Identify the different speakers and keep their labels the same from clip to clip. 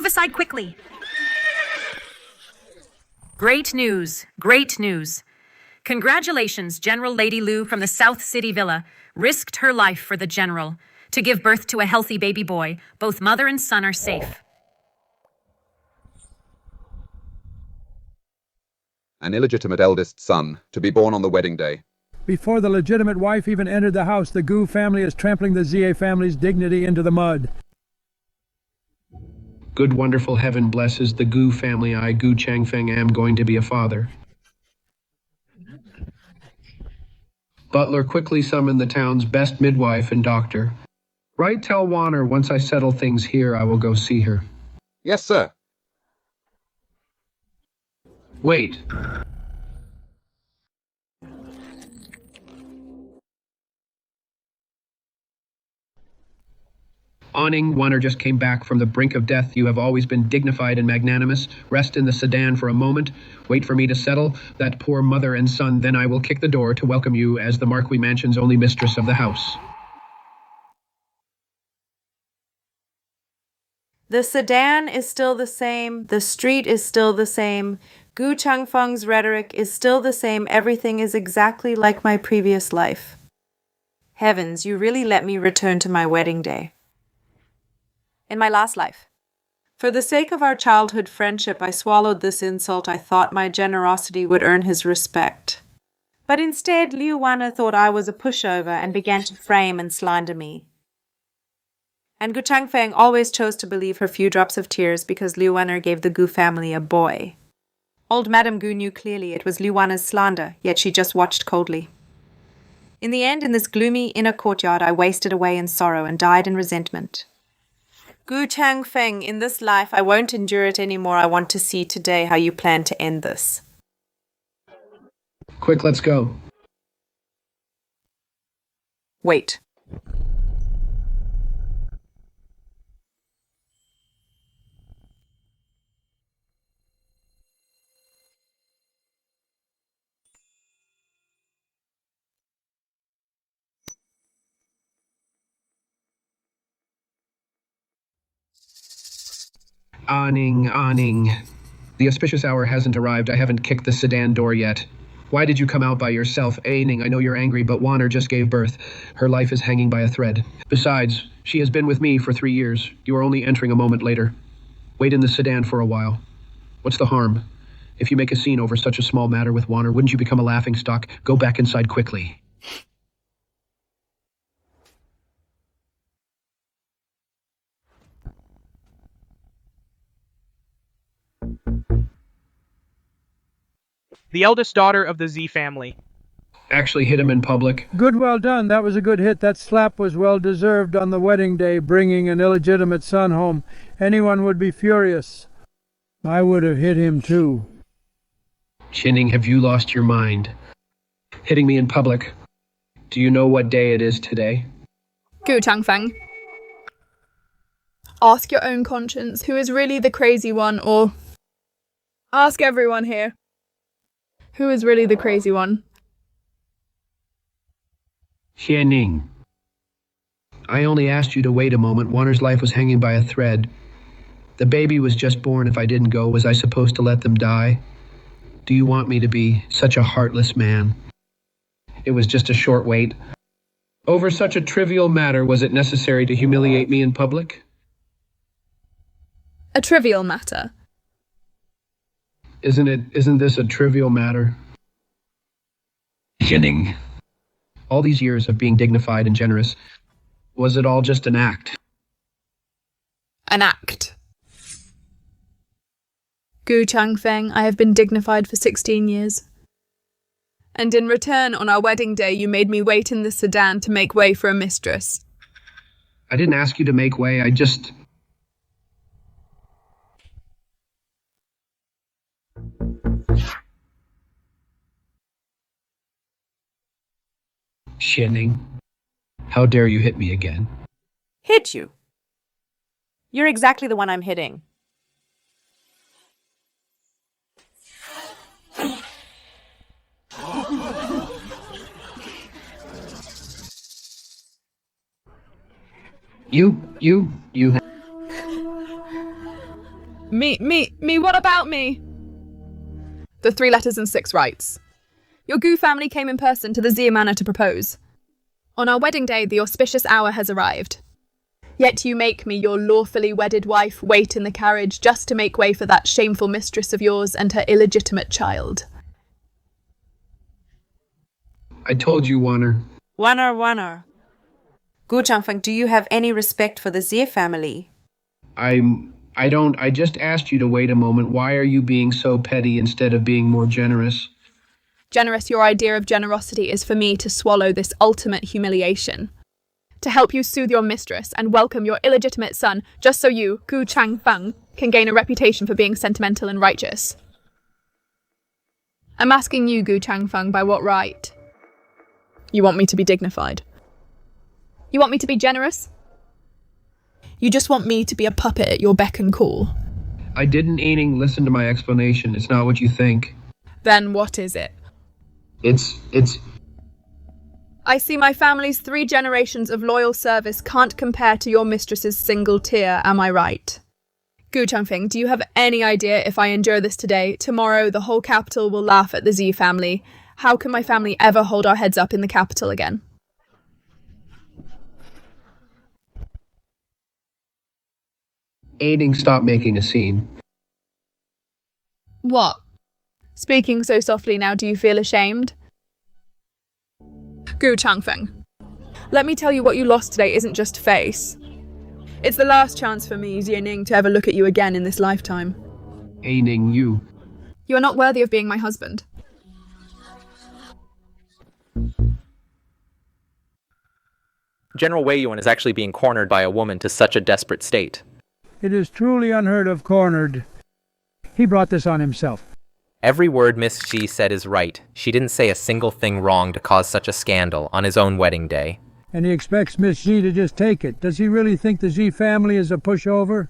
Speaker 1: aside quickly. Great news, great news. Congratulations, General Lady Lu from the South City Villa risked her life for the General to give birth to a healthy baby boy. Both mother and son are safe.
Speaker 2: An illegitimate eldest son, to be born on the wedding day.
Speaker 3: Before the legitimate wife even entered the house, the Gu family is trampling the Xie family's dignity into the mud.
Speaker 4: Good wonderful heaven blesses the Gu family. I, Gu Changfeng, am going to be a father. Butler, quickly summon the town's best midwife and doctor. Right, tell Warner, once I settle things here, I will go see her.
Speaker 2: Yes, sir.
Speaker 4: Wait. Awning, Warner just came back from the brink of death. You have always been dignified and magnanimous. Rest in the sedan for a moment. Wait for me to settle that poor mother and son. Then I will kick the door to welcome you as the Marquis Mansion's only mistress of the house.
Speaker 5: The sedan is still the same. The street is still the same. Gu Changfeng's rhetoric is still the same. Everything is exactly like my previous life. Heavens, you really let me return to my wedding day. In my last life. For the sake of our childhood friendship, I swallowed this insult. I thought my generosity would earn his respect. But instead, Liu Wana thought I was a pushover and began to frame and slander me. And Gu Changfeng always chose to believe her few drops of tears because Liu Wana gave the Gu family a boy. Old Madame Gu knew clearly it was Liu Wana's slander, yet she just watched coldly. In the end, in this gloomy inner courtyard, I wasted away in sorrow and died in resentment. Gu Changfeng, in this life, I won't endure it anymore. I want to see today how you plan to end this.
Speaker 4: Quick, let's go.
Speaker 5: Wait.
Speaker 4: Awning. The auspicious hour hasn't arrived. I haven't kicked the sedan door yet. Why did you come out by yourself? Xie Ning, I know you're angry, but Warner just gave birth. Her life is hanging by a thread. Besides, she has been with me for 3 years. You are only entering a moment later. Wait in the sedan for a while. What's the harm? If you make a scene over such a small matter with Warner, wouldn't you become a laughingstock? Go back inside quickly.
Speaker 6: The eldest daughter of the Xie family.
Speaker 4: Actually hit him in public.
Speaker 3: Good, well done. That was a good hit. That slap was well deserved on the wedding day, bringing an illegitimate son home. Anyone would be furious. I would have hit him too.
Speaker 4: Xie Ning, have you lost your mind? Hitting me in public. Do you know what day it is today?
Speaker 7: Gu Changfeng. Ask your own conscience who is really the crazy one, or ask everyone here. Who is really the crazy one?
Speaker 4: Xie Ning. I only asked you to wait a moment. Warner's life was hanging by a thread. The baby was just born. If I didn't go, was I supposed to let them die? Do you want me to be such a heartless man? It was just a short wait. Over such a trivial matter, was it necessary to humiliate me in public?
Speaker 7: A trivial matter.
Speaker 4: Isn't this a trivial matter? Xie Ning. All these years of being dignified and generous, was it all just an act?
Speaker 7: An act. Gu Changfeng, I have been dignified for 16 years. And in return, on our wedding day, you made me wait in the sedan to make way for a mistress.
Speaker 4: I didn't ask you to make way, I just... Xie Ning, how dare you hit me again?
Speaker 5: Hit you? You're exactly the one I'm hitting.
Speaker 4: You
Speaker 7: Me, what about me? The 3 letters and 6 rights. Your Gu family came in person to the Xie Manor to propose. On our wedding day, the auspicious hour has arrived. Yet you make me, your lawfully wedded wife, wait in the carriage just to make way for that shameful mistress of yours and her illegitimate child.
Speaker 4: I told you, Warner.
Speaker 5: Warner. Gu Changfeng, do you have any respect for the Xie family?
Speaker 4: I don't. I just asked you to wait a moment. Why are you being so petty instead of being more generous?
Speaker 7: Generous, your idea of generosity is for me to swallow this ultimate humiliation. To help you soothe your mistress and welcome your illegitimate son, just so you, Gu Changfeng, can gain a reputation for being sentimental and righteous. I'm asking you, Gu Changfeng, by what right? You want me to be dignified? You want me to be generous? You just want me to be a puppet at your beck and call?
Speaker 4: I didn't, Xie Ning, listen to my explanation. It's not what you think.
Speaker 7: Then what is it?
Speaker 4: It's...
Speaker 7: I see my family's 3 generations of loyal service can't compare to your mistress's single tear, am I right? Gu Changfeng, do you have any idea if I endure this today, tomorrow the whole capital will laugh at the Xie family? How can my family ever hold our heads up in the capital again?
Speaker 4: Xie Ning, stop making a scene.
Speaker 7: What? Speaking so softly now, do you feel ashamed? Gu Changfeng, let me tell you what you lost today isn't just face. It's the last chance for me, Xie Ning, to ever look at you again in this lifetime.
Speaker 4: Xie Ning, you...
Speaker 7: You are not worthy of being my husband.
Speaker 8: General Wei Yuan is actually being cornered by a woman to such a desperate state.
Speaker 3: It is truly unheard of cornered. He brought this on himself.
Speaker 8: Every word Miss Xi said is right. She didn't say a single thing wrong to cause such a scandal on his own wedding day.
Speaker 3: And he expects Miss Xi to just take it. Does he really think the Xi family is a pushover?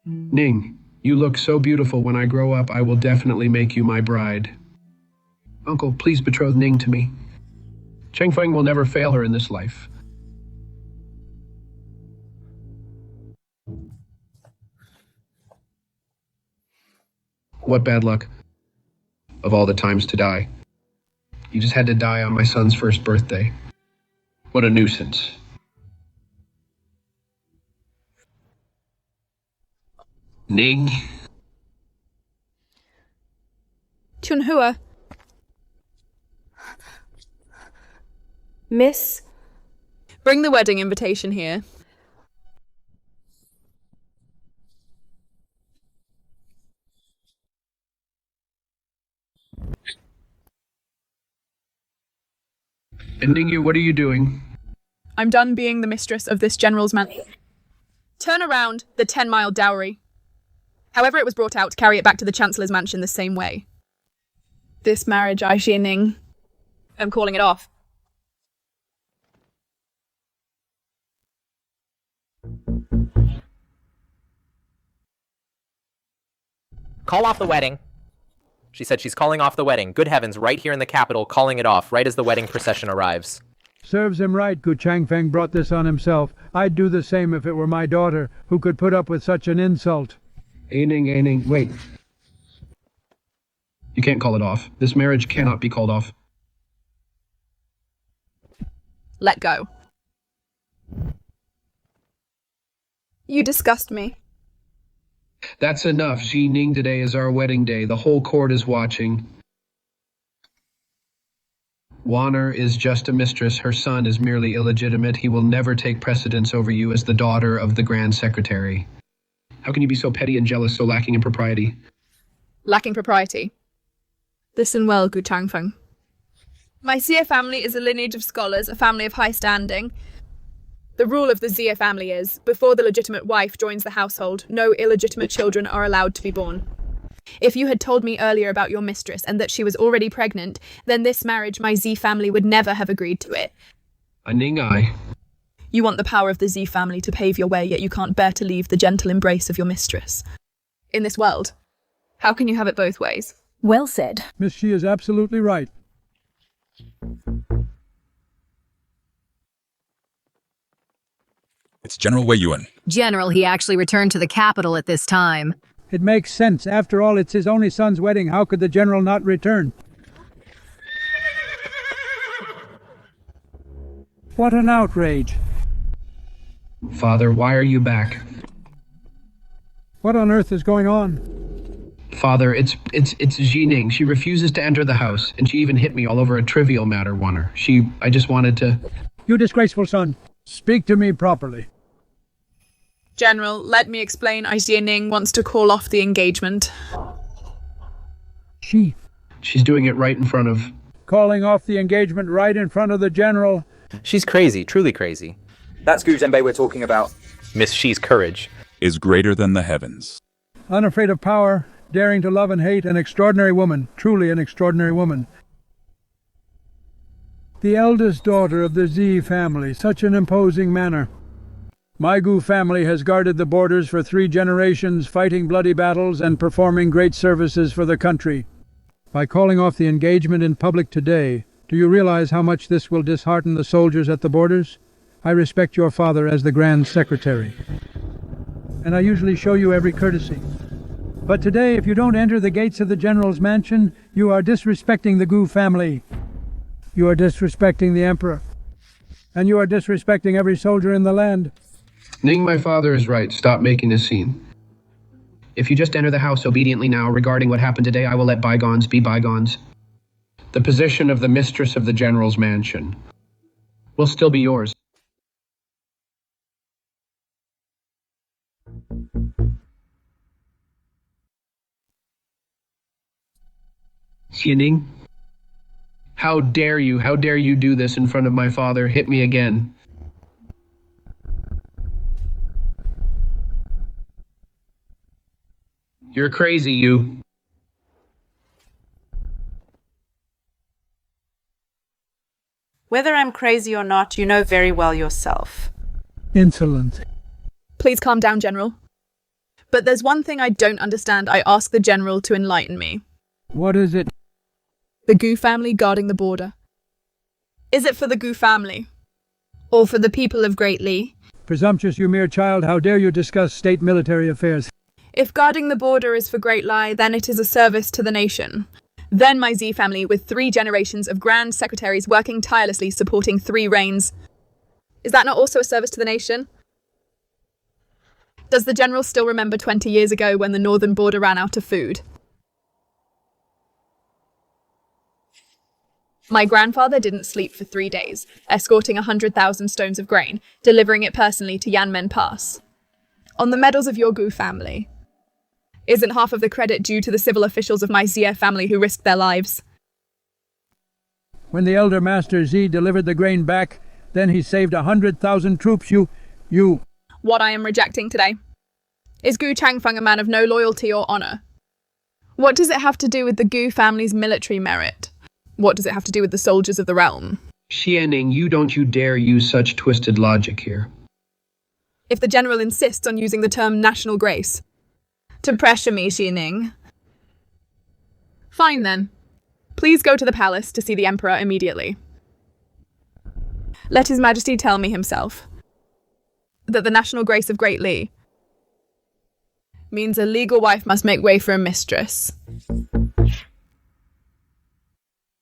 Speaker 4: Ning, you look so beautiful. When I grow up, I will definitely make you my bride. Uncle, please betroth Ning to me. Changfeng will never fail her in this life. What bad luck. Of all the times to die. You just had to die on my son's first birthday. What a nuisance. Ning?
Speaker 7: Chunhua,
Speaker 5: Miss?
Speaker 7: bring the wedding invitation here.
Speaker 4: And Ning, what are you doing?
Speaker 7: I'm done being the mistress of this general's mansion. Turn around the 10-mile dowry. However it was brought out, carry it back to the Chancellor's mansion the same way. This marriage, Xie Ning, I'm calling it off.
Speaker 8: Call off the wedding. She said she's calling off the wedding. Good heavens, right here in the capital, calling it off, right as the wedding procession arrives.
Speaker 3: Serves him right. Gu Changfeng brought this on himself. I'd do the same if it were my daughter, who could put up with such an insult.
Speaker 4: Xie Ning, wait. You can't call it off. This marriage cannot be called off.
Speaker 7: Let go. You disgust me.
Speaker 4: That's enough. Xie Ning, today is our wedding day. The whole court is watching. Warner is just a mistress. Her son is merely illegitimate. He will never take precedence over you as the daughter of the Grand Secretary. How can you be so petty and jealous, so lacking in propriety?
Speaker 7: Lacking propriety. Listen well, Gu Changfeng. My Xie family is a lineage of scholars, a family of high standing. The rule of the Xie family is, before the legitimate wife joins the household, no illegitimate children are allowed to be born. If you had told me earlier about your mistress and that she was already pregnant, then this marriage my Xie family would never have agreed to it.
Speaker 4: Ning,
Speaker 7: You want the power of the Xie family to pave your way, yet you can't bear to leave the gentle embrace of your mistress. In this world, how can you have it both ways?
Speaker 1: Well said.
Speaker 3: Miss Xi is absolutely right.
Speaker 9: It's General Wei Yuan.
Speaker 1: General, he actually returned to the capital at this time.
Speaker 3: It makes sense. After all, it's his only son's wedding. How could the general not return? What an outrage.
Speaker 4: Father, why are you back?
Speaker 3: What on earth is going on?
Speaker 4: Father, it's Xie Ning. She refuses to enter the house, and she even hit me all over a trivial matter, Warner. I just wanted to...
Speaker 3: You disgraceful son. Speak to me properly.
Speaker 7: General, let me explain. Xie Ning wants to call off the engagement.
Speaker 4: She's doing it right in front of...
Speaker 3: Calling off the engagement right in front of the general.
Speaker 8: She's crazy, truly crazy.
Speaker 10: That's Gu Zhenbei we're talking about.
Speaker 8: Miss Xi's courage
Speaker 9: is greater than the heavens.
Speaker 3: Unafraid of power, daring to love and hate, an extraordinary woman, truly an extraordinary woman. The eldest daughter of the Xie family, such an imposing manner. My Gu family has guarded the borders for 3 generations, fighting bloody battles and performing great services for the country. By calling off the engagement in public today, do you realize how much this will dishearten the soldiers at the borders? I respect your father as the Grand Secretary, and I usually show you every courtesy. But today, if you don't enter the gates of the General's mansion, you are disrespecting the Gu family. You are disrespecting the Emperor. And you are disrespecting every soldier in the land.
Speaker 4: Ning, my father is right. Stop making a scene. If you just enter the house obediently now, regarding what happened today, I will let bygones be bygones. The position of the mistress of the General's mansion will still be yours. Xie Ning? How dare you do this in front of my father? Hit me again. You're crazy, you.
Speaker 5: Whether I'm crazy or not, you know very well yourself.
Speaker 3: Insolent.
Speaker 7: Please calm down, General. But there's one thing I don't understand. I ask the General to enlighten me.
Speaker 3: What is it?
Speaker 7: The Gu family guarding the border. Is it for the Gu family? Or for the people of Great Li?
Speaker 3: Presumptuous, you mere child, how dare you discuss state military affairs?
Speaker 7: If guarding the border is for Great Li, then it is a service to the nation. Then my Xie family, with 3 generations of Grand Secretaries working tirelessly supporting 3 reigns. Is that not also a service to the nation? Does the General still remember 20 years ago when the northern border ran out of food? My grandfather didn't sleep for 3 days, escorting 100,000 stones of grain, delivering it personally to Yanmen Pass. On the medals of your Gu family. Isn't half of the credit due to the civil officials of my Xie family who risked their lives?
Speaker 3: When the elder Master Xie delivered the grain back, then he saved 100,000 troops. You...
Speaker 7: What I am rejecting today. Is Gu Changfeng a man of no loyalty or honor? What does it have to do with the Gu family's military merit? What does it have to do with the soldiers of the realm?
Speaker 4: Xie Ning, you dare use such twisted logic here.
Speaker 7: If the General insists on using the term national grace to pressure me, Xie Ning. Fine then. Please go to the palace to see the Emperor immediately. Let His Majesty tell me himself that the national grace of Great Li means a legal wife must make way for a mistress.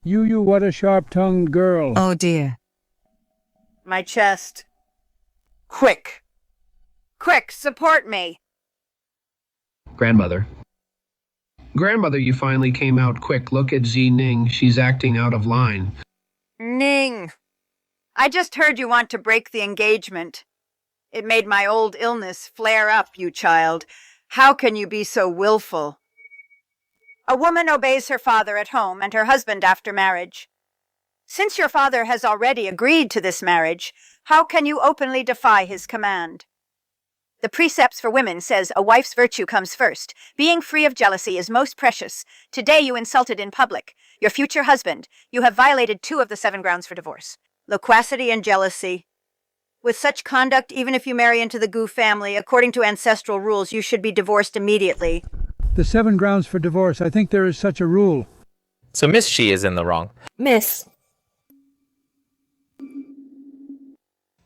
Speaker 3: You, what a sharp-tongued girl.
Speaker 1: Oh dear.
Speaker 11: My chest. Quick! Quick, support me!
Speaker 4: Grandmother. Grandmother, you finally came out quick. Look at Xie Ning. She's acting out of line.
Speaker 11: Ning! I just heard you want to break the engagement. It made my old illness flare up, you child. How can you be so willful? A woman obeys her father at home and her husband after marriage. Since your father has already agreed to this marriage, how can you openly defy his command? The precepts for women says a wife's virtue comes first. Being free of jealousy is most precious. Today you insulted in public your future husband. You have violated 2 of the 7 grounds for divorce. Loquacity and jealousy. With such conduct, even if you marry into the Gu family, according to ancestral rules, you should be divorced immediately.
Speaker 3: The 7 grounds for divorce, I think there is such a rule.
Speaker 8: So Miss Xi is in the wrong.
Speaker 5: Miss.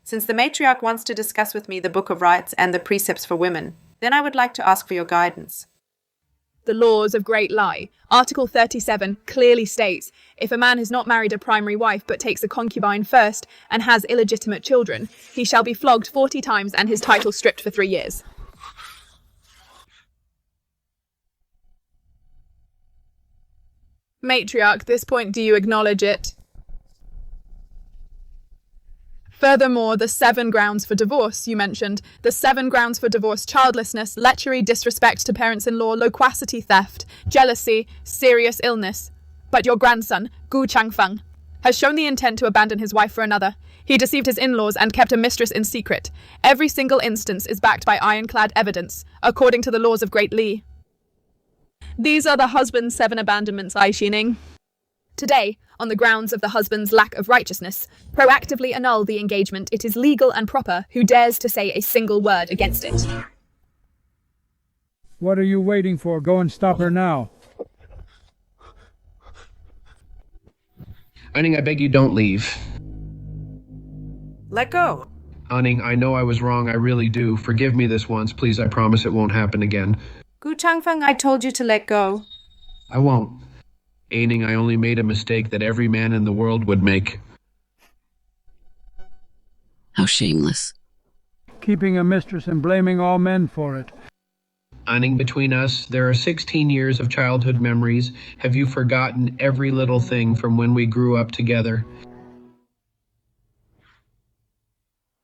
Speaker 5: Since the matriarch wants to discuss with me the Book of Rights and the precepts for women, then I would like to ask for your guidance.
Speaker 7: The laws of Great Lie. Article 37 clearly states, if a man has not married a primary wife but takes a concubine first and has illegitimate children, he shall be flogged 40 times and his title stripped for 3 years. Matriarch, this point, do you acknowledge it? Furthermore, the 7 grounds for divorce you mentioned, the 7 grounds for divorce: childlessness, lechery, disrespect to parents-in-law, loquacity, theft, jealousy, serious illness. But your grandson, Gu Changfeng, has shown the intent to abandon his wife for another. He deceived his in-laws and kept a mistress in secret. Every single instance is backed by ironclad evidence, according to the laws of Great Lie. These are the husband's 7 abandonments, Xie Ning. Today, on the grounds of the husband's lack of righteousness, proactively annul the engagement. It is legal and proper. Who dares to say a single word against it?
Speaker 3: What are you waiting for? Go and stop her now.
Speaker 4: Xie Ning, I beg you don't leave.
Speaker 5: Let go.
Speaker 4: Xie Ning, I know I was wrong, I really do. Forgive me this once, please, I promise it won't happen again.
Speaker 5: Gu Changfeng, I told you to let go.
Speaker 4: I won't. Xie Ning, I only made a mistake that every man in the world would make.
Speaker 12: How shameless.
Speaker 3: Keeping a mistress and blaming all men for it.
Speaker 4: Xie Ning, between us, there are 16 years of childhood memories. Have you forgotten every little thing from when we grew up together?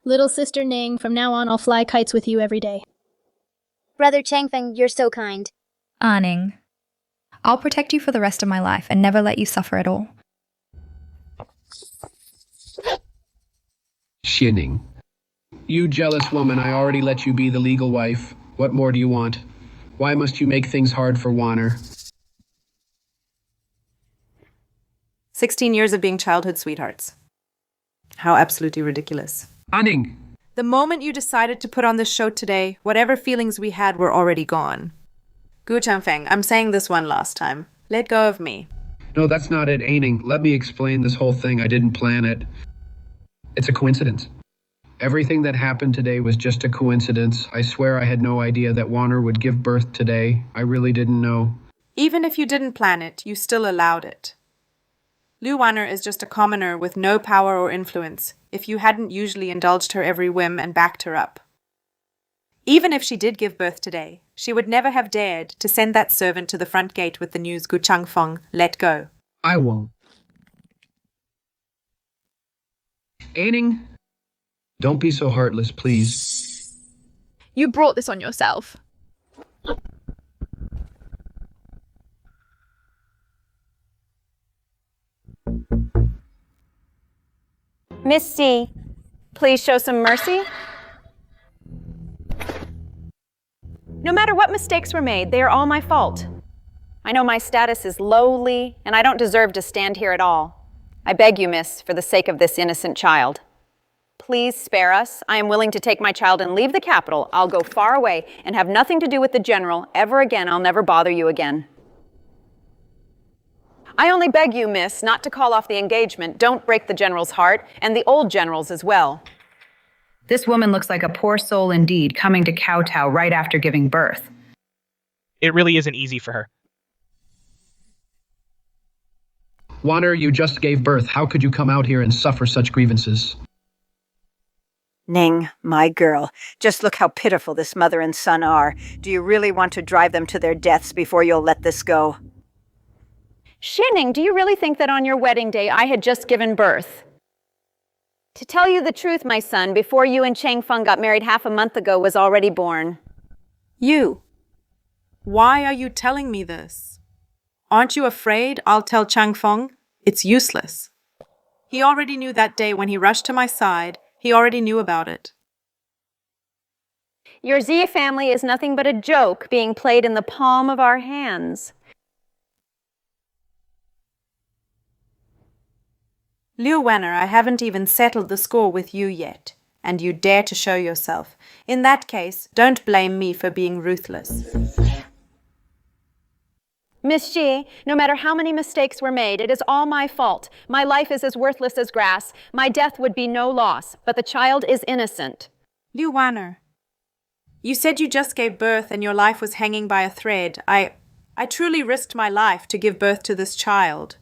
Speaker 13: Little sister Ning, from now on I'll fly kites with you every day.
Speaker 14: Brother Changfeng, you're so kind.
Speaker 15: Ning, I'll protect you for the rest of my life and never let you suffer at all.
Speaker 4: Xie Ning. You jealous woman, I already let you be the legal wife. What more do you want? Why must you make things hard for Waner?
Speaker 5: 16 years of being childhood sweethearts. How absolutely ridiculous.
Speaker 4: Xie Ning.
Speaker 5: The moment you decided to put on this show today, whatever feelings we had were already gone. Gu Changfeng, I'm saying this one last time. Let go of me.
Speaker 4: No, that's not it, Xie Ning. Let me explain this whole thing. I didn't plan it. It's a coincidence. Everything that happened today was just a coincidence. I swear I had no idea that Waner would give birth today. I really didn't know.
Speaker 5: Even if you didn't plan it, you still allowed it. Lu Waner is just a commoner with no power or influence if you hadn't usually indulged her every whim and backed her up. Even if she did give birth today, she would never have dared to send that servant to the front gate with the news, Gu Changfeng, let go.
Speaker 4: I won't. Xie Ning, don't be so heartless, please.
Speaker 7: You brought this on yourself.
Speaker 16: Miss C, please show some mercy. No matter what mistakes were made, they are all my fault. I know my status is lowly, and I don't deserve to stand here at all. I beg you, miss, for the sake of this innocent child. Please spare us. I am willing to take my child and leave the capital. I'll go far away and have nothing to do with the general. Ever again, I'll never bother you again. I only beg you, miss, not to call off the engagement. Don't break the general's heart, and the old general's as well.
Speaker 17: This woman looks like a poor soul indeed, coming to kowtow right after giving birth.
Speaker 6: It really isn't easy for her.
Speaker 4: Waner, you just gave birth. How could you come out here and suffer such grievances?
Speaker 11: Ning, my girl, just look how pitiful this mother and son are. Do you really want to drive them to their deaths before you'll let this go?
Speaker 16: Xie Ning, do you really think that on your wedding day I had just given birth? To tell you the truth, my son, before you and Changfeng got married half a month ago was already born.
Speaker 5: You. Why are you telling me this? Aren't you afraid I'll tell Changfeng? It's useless. He already knew that day when he rushed to my side. He already knew about it.
Speaker 16: Your Xie family is nothing but a joke being played in the palm of our hands.
Speaker 5: Liu Waner, I haven't even settled the score with you yet, and you dare to show yourself. In that case, don't blame me for being ruthless.
Speaker 16: Miss Xie, no matter how many mistakes were made, it is all my fault. My life is as worthless as grass. My death would be no loss, but the child is innocent.
Speaker 5: Liu Wanner, you said you just gave birth and your life was hanging by a thread. I truly risked my life to give birth to this child.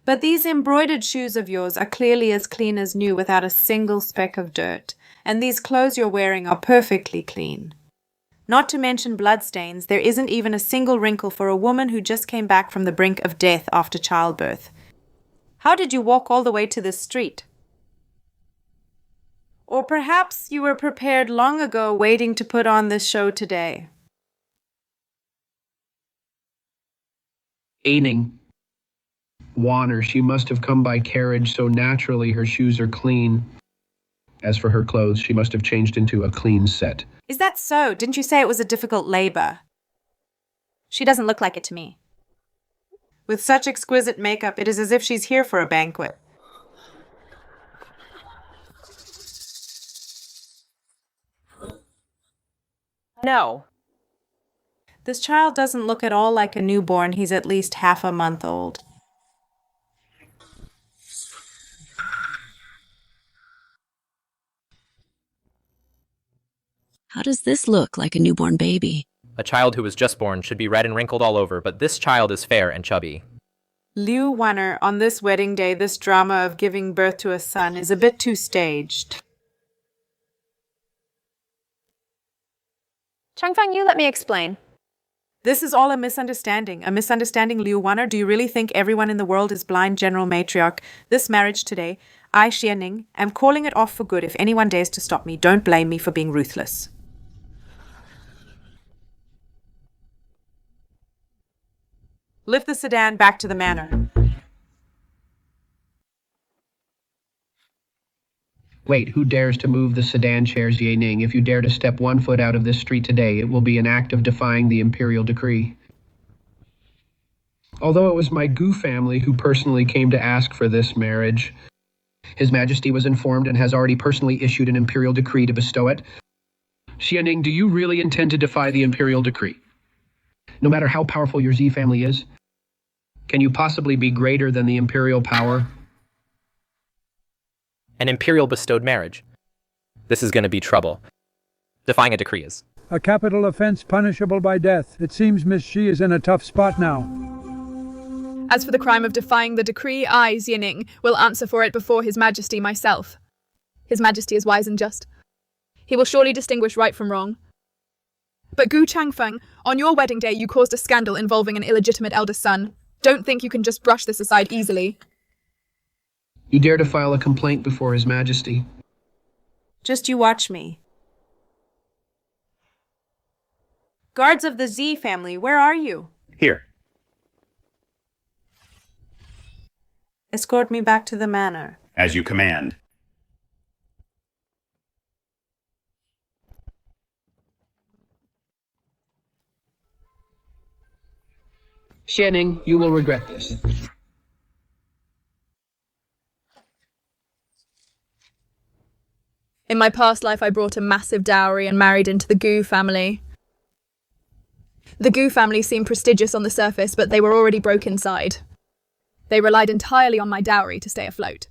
Speaker 5: But these embroidered shoes of yours are clearly as clean as new without a single speck of dirt, and these clothes you're wearing are perfectly clean. Not to mention bloodstains, there isn't even a single wrinkle for a woman who just came back from the brink of death after childbirth. How did you walk all the way to this street? Or perhaps you were prepared long ago waiting to put on this show today.
Speaker 4: Xie Ning. Wanner, she must have come by carriage, so naturally her shoes are clean. As for her clothes, she must have changed into a clean set.
Speaker 5: Is that so? Didn't you say it was a difficult labor? She doesn't look like it to me. With such exquisite makeup, it is as if she's here for a banquet.
Speaker 16: No.
Speaker 5: This child doesn't look at all like a newborn. He's at least half a month old.
Speaker 12: How does this look like a newborn baby?
Speaker 8: A child who was just born should be red and wrinkled all over, but this child is fair and chubby.
Speaker 5: Liu Wanner, on this wedding day, this drama of giving birth to a son is a bit too staged.
Speaker 16: Changfeng, you let me explain.
Speaker 5: This is all a misunderstanding. A misunderstanding, Liu Wanner. Do you really think everyone in the world is blind, General Matriarch? This marriage today, I, Xie Ning, am calling it off for good. If anyone dares to stop me, don't blame me for being ruthless. Lift the sedan back to the manor.
Speaker 4: Wait, who dares to move the sedan chair, Xie Ning? If you dare to step 1 foot out of this street today, it will be an act of defying the imperial decree. Although it was my Gu family who personally came to ask for this marriage, His Majesty was informed and has already personally issued an imperial decree to bestow it. Xie Ning, do you really intend to defy the imperial decree? No matter how powerful your Xie family is, can you possibly be greater than the imperial power?
Speaker 8: An imperial bestowed marriage. This is going to be trouble. Defying a decree is.
Speaker 3: A capital offense punishable by death. It seems Miss Xie is in a tough spot now.
Speaker 7: As for the crime of defying the decree, I, Xie Ning, will answer for it before His Majesty myself. His Majesty is wise and just. He will surely distinguish right from wrong. But Gu Changfeng, on your wedding day you caused a scandal involving an illegitimate eldest son. Don't think you can just brush this aside easily.
Speaker 4: You dare to file a complaint before His Majesty?
Speaker 5: Just you watch me. Guards of the Xie family, where are you?
Speaker 18: Here.
Speaker 5: Escort me back to the manor.
Speaker 18: As you command.
Speaker 4: Xie Ning, you will regret this.
Speaker 7: In my past life, I brought a massive dowry and married into the Gu family. The Gu family seemed prestigious on the surface, but they were already broke inside. They relied entirely on my dowry to stay afloat.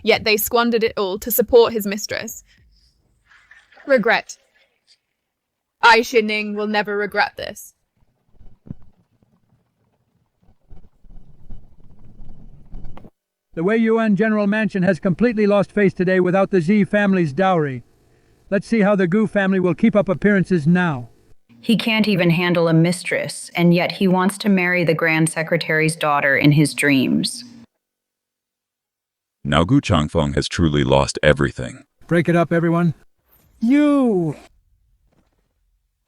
Speaker 7: Yet they squandered it all to support his mistress. Regret. I, Xie Ning, will never regret this.
Speaker 3: The Wei Yuan General Mansion has completely lost face today without the Xie family's dowry. Let's see how the Gu family will keep up appearances now.
Speaker 17: He can't even handle a mistress, and yet he wants to marry the Grand Secretary's daughter in his dreams.
Speaker 9: Now Gu Changfeng has truly lost everything.
Speaker 3: Break it up, everyone. You!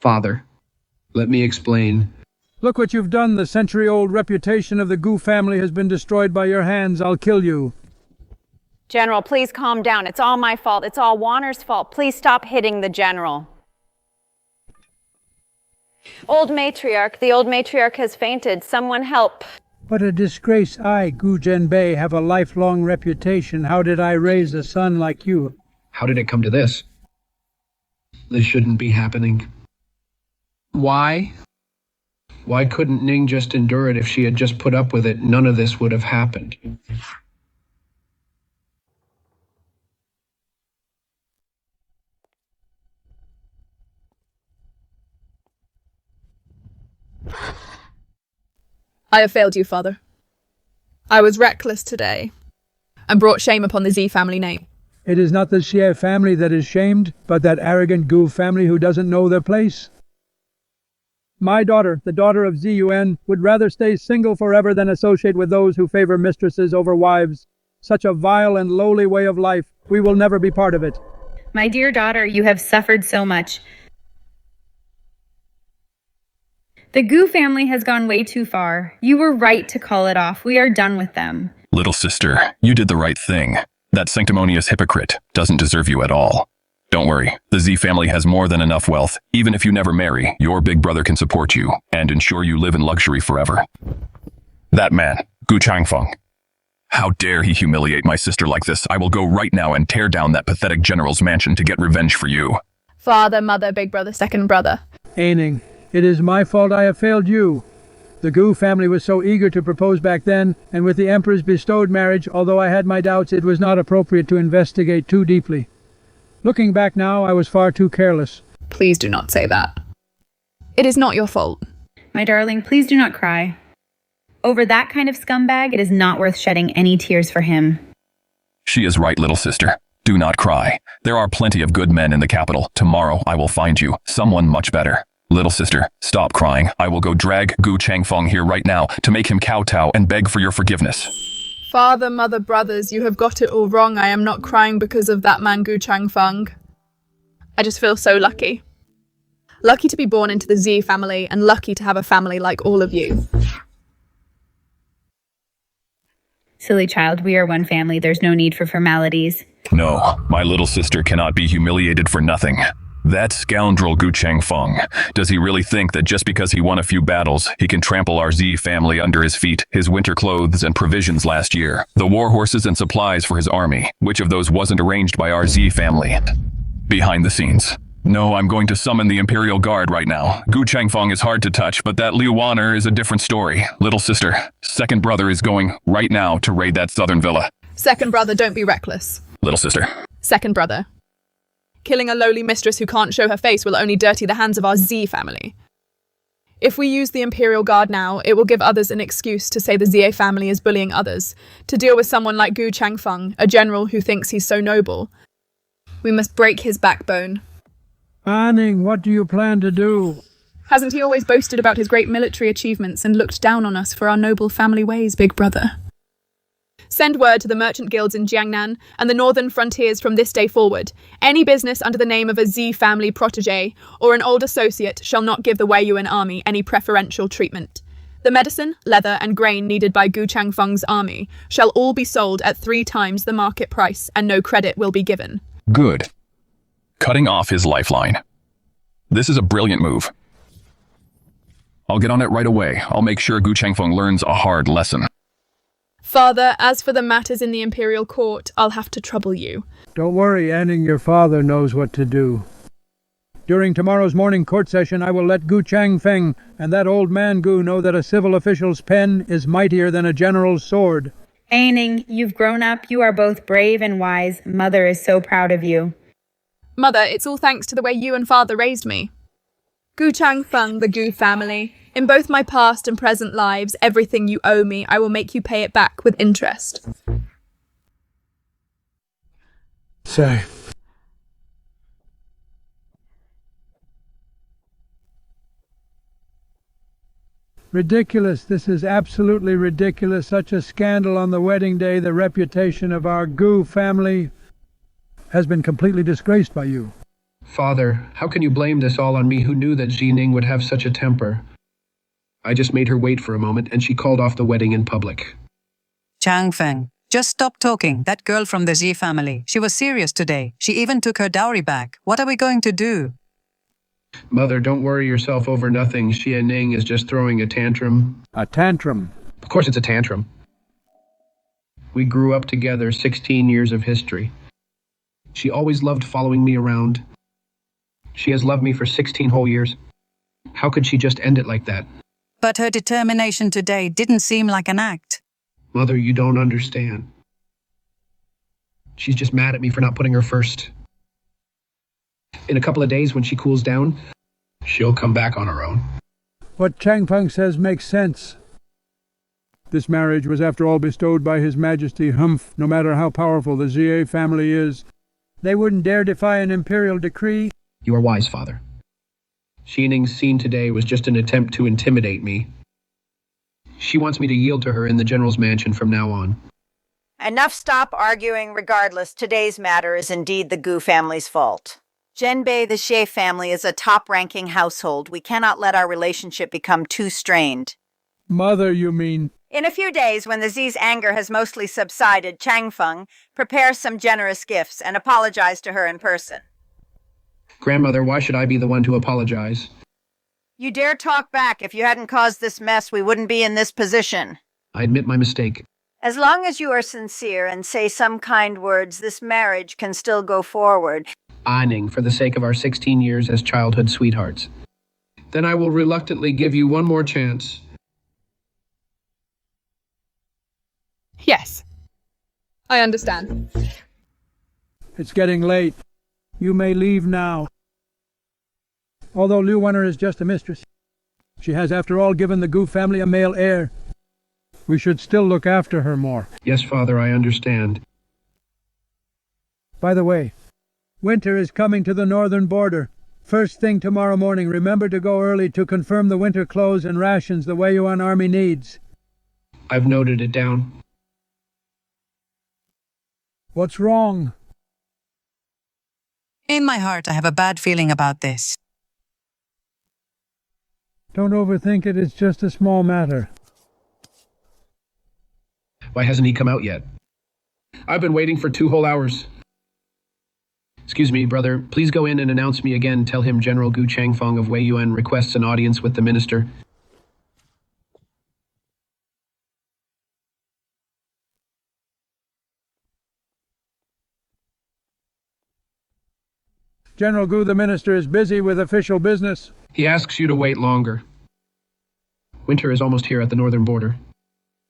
Speaker 4: Father, let me explain.
Speaker 3: Look what you've done. The century-old reputation of the Gu family has been destroyed by your hands. I'll kill you.
Speaker 16: General, please calm down. It's all my fault. It's all Wanner's fault. Please stop hitting the general. Old matriarch. The old matriarch has fainted. Someone help.
Speaker 3: What a disgrace. I, Gu Zhenbei, have a lifelong reputation. How did I raise a son like you?
Speaker 4: How did it come to this? This shouldn't be happening. Why? Why couldn't Ning just endure it? If she had just put up with it, none of this would have happened.
Speaker 7: I have failed you, father. I was reckless today, and brought shame upon the Xie family name.
Speaker 3: It is not the Xie family that is shamed, but that arrogant Gu family who doesn't know their place. My daughter, the daughter of Xie Yuan, would rather stay single forever than associate with those who favor mistresses over wives. Such a vile and lowly way of life. We will never be part of it.
Speaker 1: My dear daughter, you have suffered so much. The Gu family has gone way too far. You were right to call it off. We are done with them.
Speaker 18: Little sister, you did the right thing. That sanctimonious hypocrite doesn't deserve you at all. Don't worry, the Xie family has more than enough wealth. Even if you never marry, your big brother can support you and ensure you live in luxury forever. That man, Gu Changfeng. How dare he humiliate my sister like this? I will go right now and tear down that pathetic general's mansion to get revenge for you.
Speaker 7: Father, mother, big brother, second brother.
Speaker 3: Xie Ning, it is my fault I have failed you. The Gu family was so eager to propose back then, and with the Emperor's bestowed marriage, although I had my doubts, it was not appropriate to investigate too deeply. Looking back now, I was far too careless.
Speaker 7: Please do not say that. It is not your fault.
Speaker 1: My darling, please do not cry. Over that kind of scumbag, it is not worth shedding any tears for him.
Speaker 18: She is right, little sister. Do not cry. There are plenty of good men in the capital. Tomorrow I will find you someone much better. Little sister, stop crying. I will go drag Gu Changfeng here right now to make him kowtow and beg for your forgiveness.
Speaker 7: Father, mother, brothers, you have got it all wrong. I am not crying because of that man Gu Changfeng. I just feel so lucky. Lucky to be born into the Xie family, and lucky to have a family like all of you.
Speaker 1: Silly child, we are one family. There's no need for formalities.
Speaker 18: No, my little sister cannot be humiliated for nothing. That scoundrel Gu Changfeng, does he really think that just because he won a few battles, he can trample our Xie family under his feet, his winter clothes and provisions last year, the war horses and supplies for his army? Which of those wasn't arranged by our Xie family? Behind the scenes. No, I'm going to summon the Imperial Guard right now. Gu Changfeng is hard to touch, but that Liu Waner is a different story. Little sister, second brother is going right now to raid that southern villa.
Speaker 7: Second brother, don't be reckless.
Speaker 18: Little sister.
Speaker 7: Second brother. Killing a lowly mistress who can't show her face will only dirty the hands of our Xie family. If we use the Imperial Guard now, it will give others an excuse to say the Xie family is bullying others, to deal with someone like Gu Changfeng, a general who thinks he's so noble. We must break his backbone.
Speaker 3: Xie Ning, what do you plan to do?
Speaker 7: Hasn't he always boasted about his great military achievements and looked down on us for our noble family ways, big brother? Send word to the merchant guilds in Jiangnan and the northern frontiers from this day forward. Any business under the name of a Xie family protege or an old associate shall not give the Wei Yuan army any preferential treatment. The medicine, leather, and grain needed by Gu Changfeng's army shall all be sold at 3 times the market price, and no credit will be given.
Speaker 18: Good. Cutting off his lifeline. This is a brilliant move. I'll get on it right away. I'll make sure Gu Changfeng learns a hard lesson.
Speaker 7: Father, as for the matters in the Imperial Court, I'll have to trouble you.
Speaker 3: Don't worry, Xie Ning, your father knows what to do. During tomorrow's morning court session, I will let Gu Changfeng and that old man Gu know that a civil official's pen is mightier than a general's sword.
Speaker 1: Xie Ning, you've grown up. You are both brave and wise. Mother is so proud of you.
Speaker 7: Mother, it's all thanks to the way you and father raised me. Gu Changfeng, the Gu family. In both my past and present lives, everything you owe me, I will make you pay it back with interest.
Speaker 3: Say. Ridiculous. This is absolutely ridiculous. Such a scandal on the wedding day. The reputation of our Gu family has been completely disgraced by you.
Speaker 4: Father, how can you blame this all on me who knew that Xie Ning would have such a temper? I just made her wait for a moment, and she called off the wedding in public.
Speaker 19: Changfeng, just stop talking. That girl from the Xie family, she was serious today. She even took her dowry back. What are we going to do?
Speaker 4: Mother, don't worry yourself over nothing. Xie Ning is just throwing a tantrum.
Speaker 3: A tantrum?
Speaker 4: Of course it's a tantrum. We grew up together, 16 years of history. She always loved following me around. She has loved me for 16 whole years. How could she just end it like that?
Speaker 19: But her determination today didn't seem like an act.
Speaker 4: Mother, you don't understand. She's just mad at me for not putting her first. In a couple of days, when she cools down, she'll come back on her own.
Speaker 3: What Changfeng says makes sense. This marriage was after all bestowed by His Majesty Humph, no matter how powerful the Xie family is. They wouldn't dare defy an imperial decree.
Speaker 4: You are wise, Father. Xie Ning's scene today was just an attempt to intimidate me. She wants me to yield to her in the general's mansion from now on.
Speaker 11: Enough stop arguing regardless. Today's matter is indeed the Gu family's fault. Zhenbei, the Xie family, is a top-ranking household. We cannot let our relationship become too strained.
Speaker 3: Mother, you mean?
Speaker 11: In a few days, when the Xi's anger has mostly subsided, Changfeng, prepare some generous gifts and apologize to her in person.
Speaker 4: Grandmother, why should I be the one to apologize?
Speaker 11: You dare talk back. If you hadn't caused this mess, we wouldn't be in this position.
Speaker 4: I admit my mistake.
Speaker 11: As long as you are sincere and say some kind words, this marriage can still go forward.
Speaker 4: Xie Ning, for the sake of our 16 years as childhood sweethearts. Then I will reluctantly give you one more chance.
Speaker 7: Yes. I understand.
Speaker 3: It's getting late. You may leave now. Although Liu Wen'er is just a mistress, she has after all given the Gu family a male heir. We should still look after her more.
Speaker 4: Yes, Father, I understand.
Speaker 3: By the way, winter is coming to the northern border. First thing tomorrow morning, remember to go early to confirm the winter clothes and rations the Wei Yuan army needs.
Speaker 4: I've noted it down.
Speaker 3: What's wrong?
Speaker 19: In my heart, I have a bad feeling about this.
Speaker 3: Don't overthink it, it's just a small matter.
Speaker 4: Why hasn't he come out yet? I've been waiting for 2 whole hours. Excuse me, brother. Please go in and announce me again. Tell him General Gu Changfeng of Wei Yuan requests an audience with the minister.
Speaker 3: General Gu, the minister, is busy with official business.
Speaker 4: He asks you to wait longer. Winter is almost here at the northern border.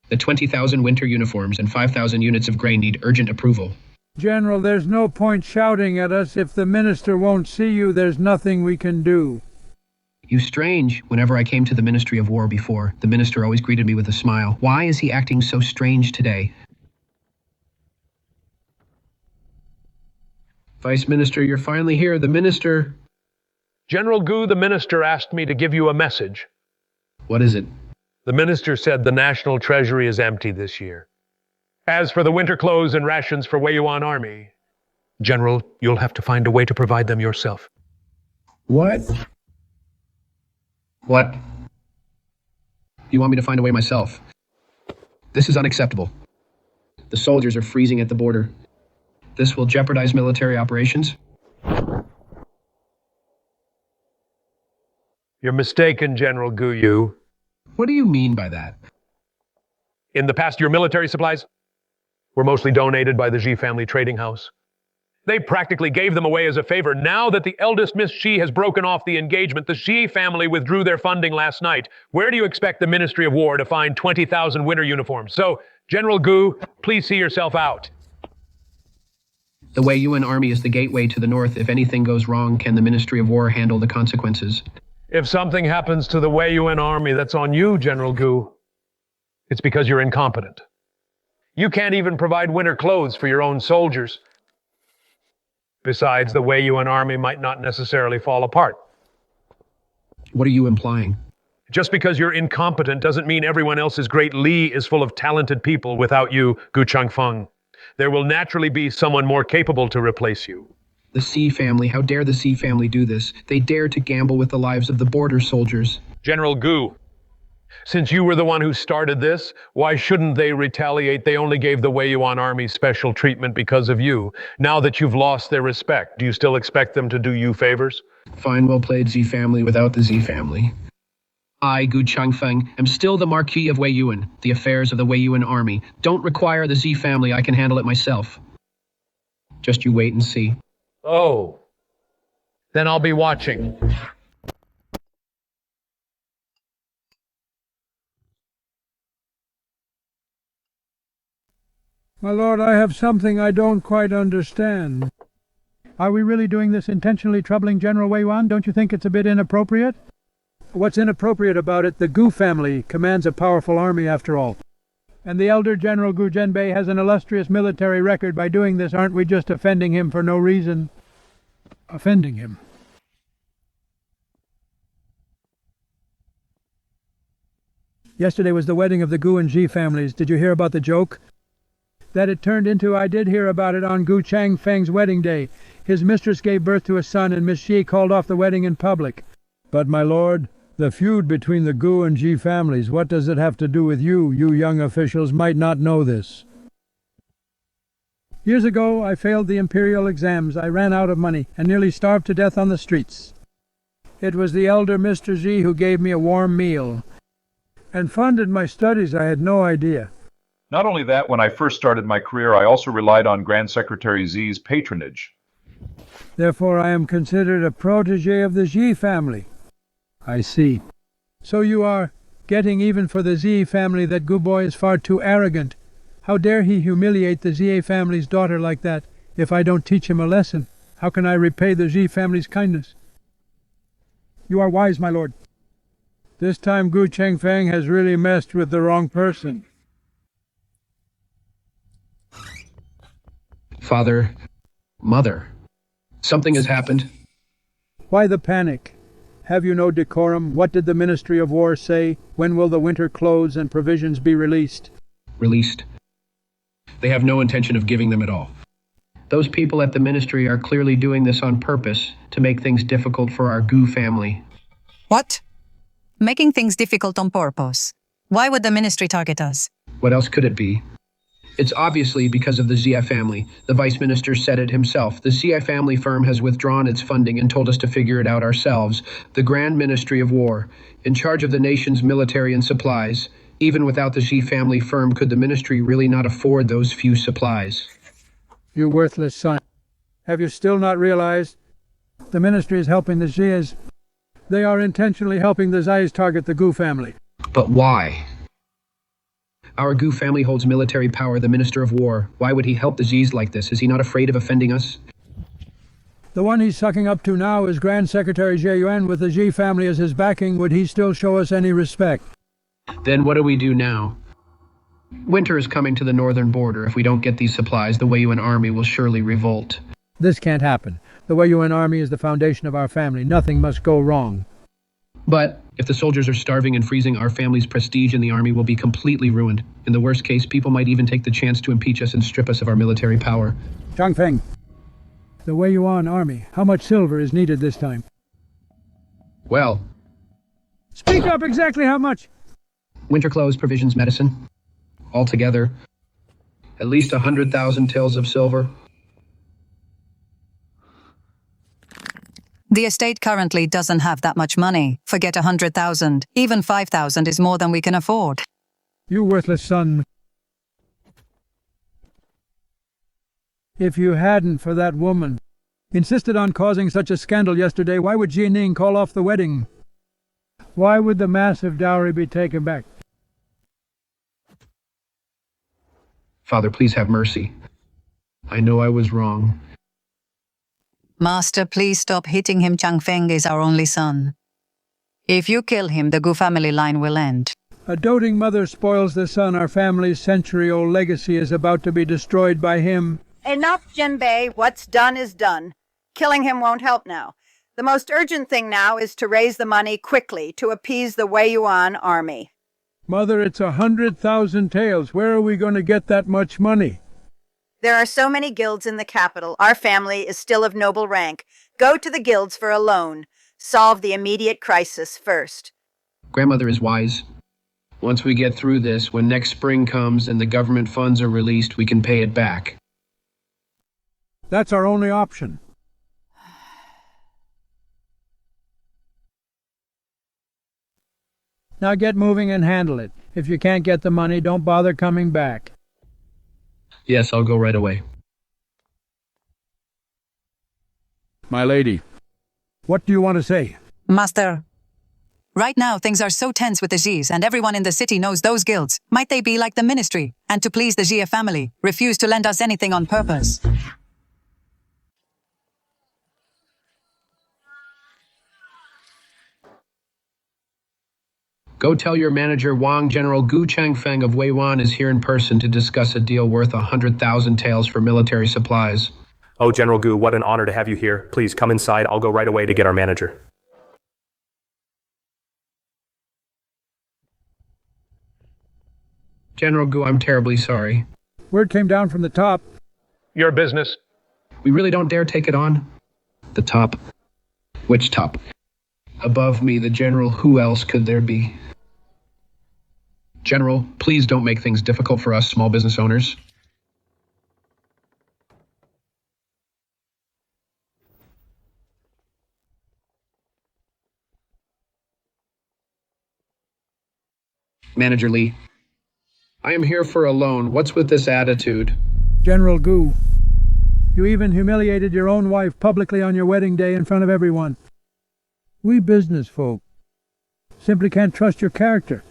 Speaker 4: The 20,000 winter uniforms and 5,000 units of grain need urgent approval.
Speaker 3: General, there's no point shouting at us. If the minister won't see you, there's nothing we can do.
Speaker 4: You strange. Whenever I came to the Ministry of War before, the minister always greeted me with a smile. Why is he acting so strange today? Vice Minister, you're finally here. The minister...
Speaker 20: General Gu, the minister, asked me to give you a message.
Speaker 4: What is it?
Speaker 20: The minister said the national treasury is empty this year. As for the winter clothes and rations for Wei Yuan army, General, you'll have to find a way to provide them yourself.
Speaker 4: What? What? You want me to find a way myself? This is unacceptable. The soldiers are freezing at the border. This will jeopardize military operations.
Speaker 20: You're mistaken, General Gu Yu.
Speaker 4: What do you mean by that?
Speaker 20: In the past, your military supplies were mostly donated by the Xie family trading house. They practically gave them away as a favor. Now that the eldest Miss Xi has broken off the engagement, the Xi family withdrew their funding last night. Where do you expect the Ministry of War to find 20,000 winter uniforms? So, General Gu, please see yourself out.
Speaker 4: The Wei Yuan army is the gateway to the north. If anything goes wrong, can the Ministry of War handle the consequences?
Speaker 20: If something happens to the Wei Yuan army, that's on you, General Gu. It's because you're incompetent. You can't even provide winter clothes for your own soldiers. Besides, the Wei Yuan army might not necessarily fall apart.
Speaker 4: What are you implying?
Speaker 20: Just because you're incompetent doesn't mean everyone else's great Li is full of talented people without you, Gu Changfeng. There will naturally be someone more capable to replace you.
Speaker 4: The Xi family, how dare the Xi family do this? They dare to gamble with the lives of the border soldiers.
Speaker 20: General Gu, since you were the one who started this, why shouldn't they retaliate? They only gave the Wei Yuan army special treatment because of you. Now that you've lost their respect, do you still expect them to do you favors?
Speaker 4: Fine, well played, Xi family, without the Xi family. I, Gu Changfeng, am still the Marquis of Wei Yuan. The affairs of the Wei Yuan army don't require the Xi family. I can handle it myself. Just you wait and see.
Speaker 20: Oh, then I'll be watching.
Speaker 3: My lord, I have something I don't quite understand. Are we really doing this intentionally troubling General Wei Yuan? Don't you think it's a bit inappropriate? What's inappropriate about it? The Gu family commands a powerful army after all. And the elder General Gu Zhenbei has an illustrious military record. By doing this, aren't we just offending him for no reason? Offending him. Yesterday was the wedding of the Gu and Xie families. Did you hear about the joke that it turned into? I did hear about it on Gu Changfeng's wedding day. His mistress gave birth to a son, and Miss Xie called off the wedding in public. But, my lord, the feud between the Gu and Xie families, what does it have to do with you? You young officials might not know this. Years ago, I failed the imperial exams. I ran out of money and nearly starved to death on the streets. It was the elder Mr. Xie who gave me a warm meal and funded my studies. I had no idea.
Speaker 21: Not only that, when I first started my career, I also relied on Grand Secretary Xie's patronage.
Speaker 3: Therefore, I am considered a protege of the Xie family. I see. So you are getting even for the Xie family. That Gu boy is far too arrogant. How dare he humiliate the Xie family's daughter like that? If I don't teach him a lesson, how can I repay the Xie family's kindness? You are wise, my lord. This time Gu Changfeng has really messed with the wrong person.
Speaker 4: Father, Mother, something has happened.
Speaker 3: Why the panic? Have you no decorum? What did the Ministry of War say? When will the winter clothes and provisions be released?
Speaker 4: Released? They have no intention of giving them at all. Those people at the ministry are clearly doing this on purpose to make things difficult for our Gu family.
Speaker 19: What? Making things difficult on purpose. Why would the ministry target us?
Speaker 4: What else could it be? It's obviously because of the Xie family. The vice minister said it himself. The Xie family firm has withdrawn its funding and told us to figure it out ourselves. The Grand Ministry of War, in charge of the nation's military and supplies. Even without the Xie family firm, could the ministry really not afford those few supplies?
Speaker 3: You worthless son. Have you still not realized? The ministry is helping the Xies. They are intentionally helping the Xies target the Gu family.
Speaker 4: But why? Our Gu family holds military power, the Minister of War. Why would he help the Xies like this? Is he not afraid of offending us?
Speaker 3: The one he's sucking up to now is Grand Secretary Xie Yuan with the Xie family as his backing. Would he still show us any respect?
Speaker 4: Then what do we do now? Winter is coming to the northern border. If we don't get these supplies, the Wei Yuan army will surely revolt.
Speaker 3: This can't happen. The Wei Yuan army is the foundation of our family. Nothing must go wrong.
Speaker 4: But if the soldiers are starving and freezing, our family's prestige in the army will be completely ruined. In the worst case, people might even take the chance to impeach us and strip us of our military power.
Speaker 3: Changfeng, the Wei Yuan army, how much silver is needed this time?
Speaker 4: Well,
Speaker 3: speak up. Exactly how much?
Speaker 4: Winter clothes, provisions, medicine. Altogether, at least 100,000 taels of silver.
Speaker 19: The estate currently doesn't have that much money. Forget 100,000. Even 5,000 is more than we can afford.
Speaker 3: You worthless son. If you hadn't for that woman insisted on causing such a scandal yesterday, why would Xie Ning call off the wedding? Why would the massive dowry be taken back?
Speaker 4: Father, please have mercy. I know I was wrong.
Speaker 19: Master, please stop hitting him. Changfeng is our only son. If you kill him, the Gu family line will end.
Speaker 3: A doting mother spoils the son. Our family's century-old legacy is about to be destroyed by him.
Speaker 11: Enough, Zhenbei. What's done is done. Killing him won't help now. The most urgent thing now is to raise the money quickly to appease the Wei Yuan army.
Speaker 3: Mother, it's 100,000 taels. Where are we going to get that much money?
Speaker 11: There are so many guilds in the capital. Our family is still of noble rank. Go to the guilds for a loan. Solve the immediate crisis first.
Speaker 4: Grandmother is wise. Once we get through this, when next spring comes and the government funds are released, we can pay it back.
Speaker 3: That's our only option. Now get moving and handle it. If you can't get the money, don't bother coming back.
Speaker 4: Yes, I'll go right away.
Speaker 3: My lady, what do you want to say?
Speaker 19: Master, Right now, things are so tense with the Xies, and everyone in the city knows those guilds. Might they be like the ministry, and to please the Xie family, refuse to lend us anything on purpose?
Speaker 4: Go tell your manager Wang General Gu Changfeng of Weiwan is here in person to discuss a deal worth 100,000 taels for military supplies.
Speaker 2: Oh, General Gu, what an honor to have you here. Please come inside. I'll go right away to get our manager.
Speaker 4: General Gu, I'm terribly sorry.
Speaker 3: Word came down from the top.
Speaker 20: Your business.
Speaker 4: We really don't dare take it on. The top. Which top? Above me, the general. Who else could there be? General, please don't make things difficult for us small business owners. Manager Lee, I am here for a loan. What's with this attitude?
Speaker 3: General Gu, you even humiliated your own wife publicly on your wedding day in front of everyone. We business folk simply can't trust your character.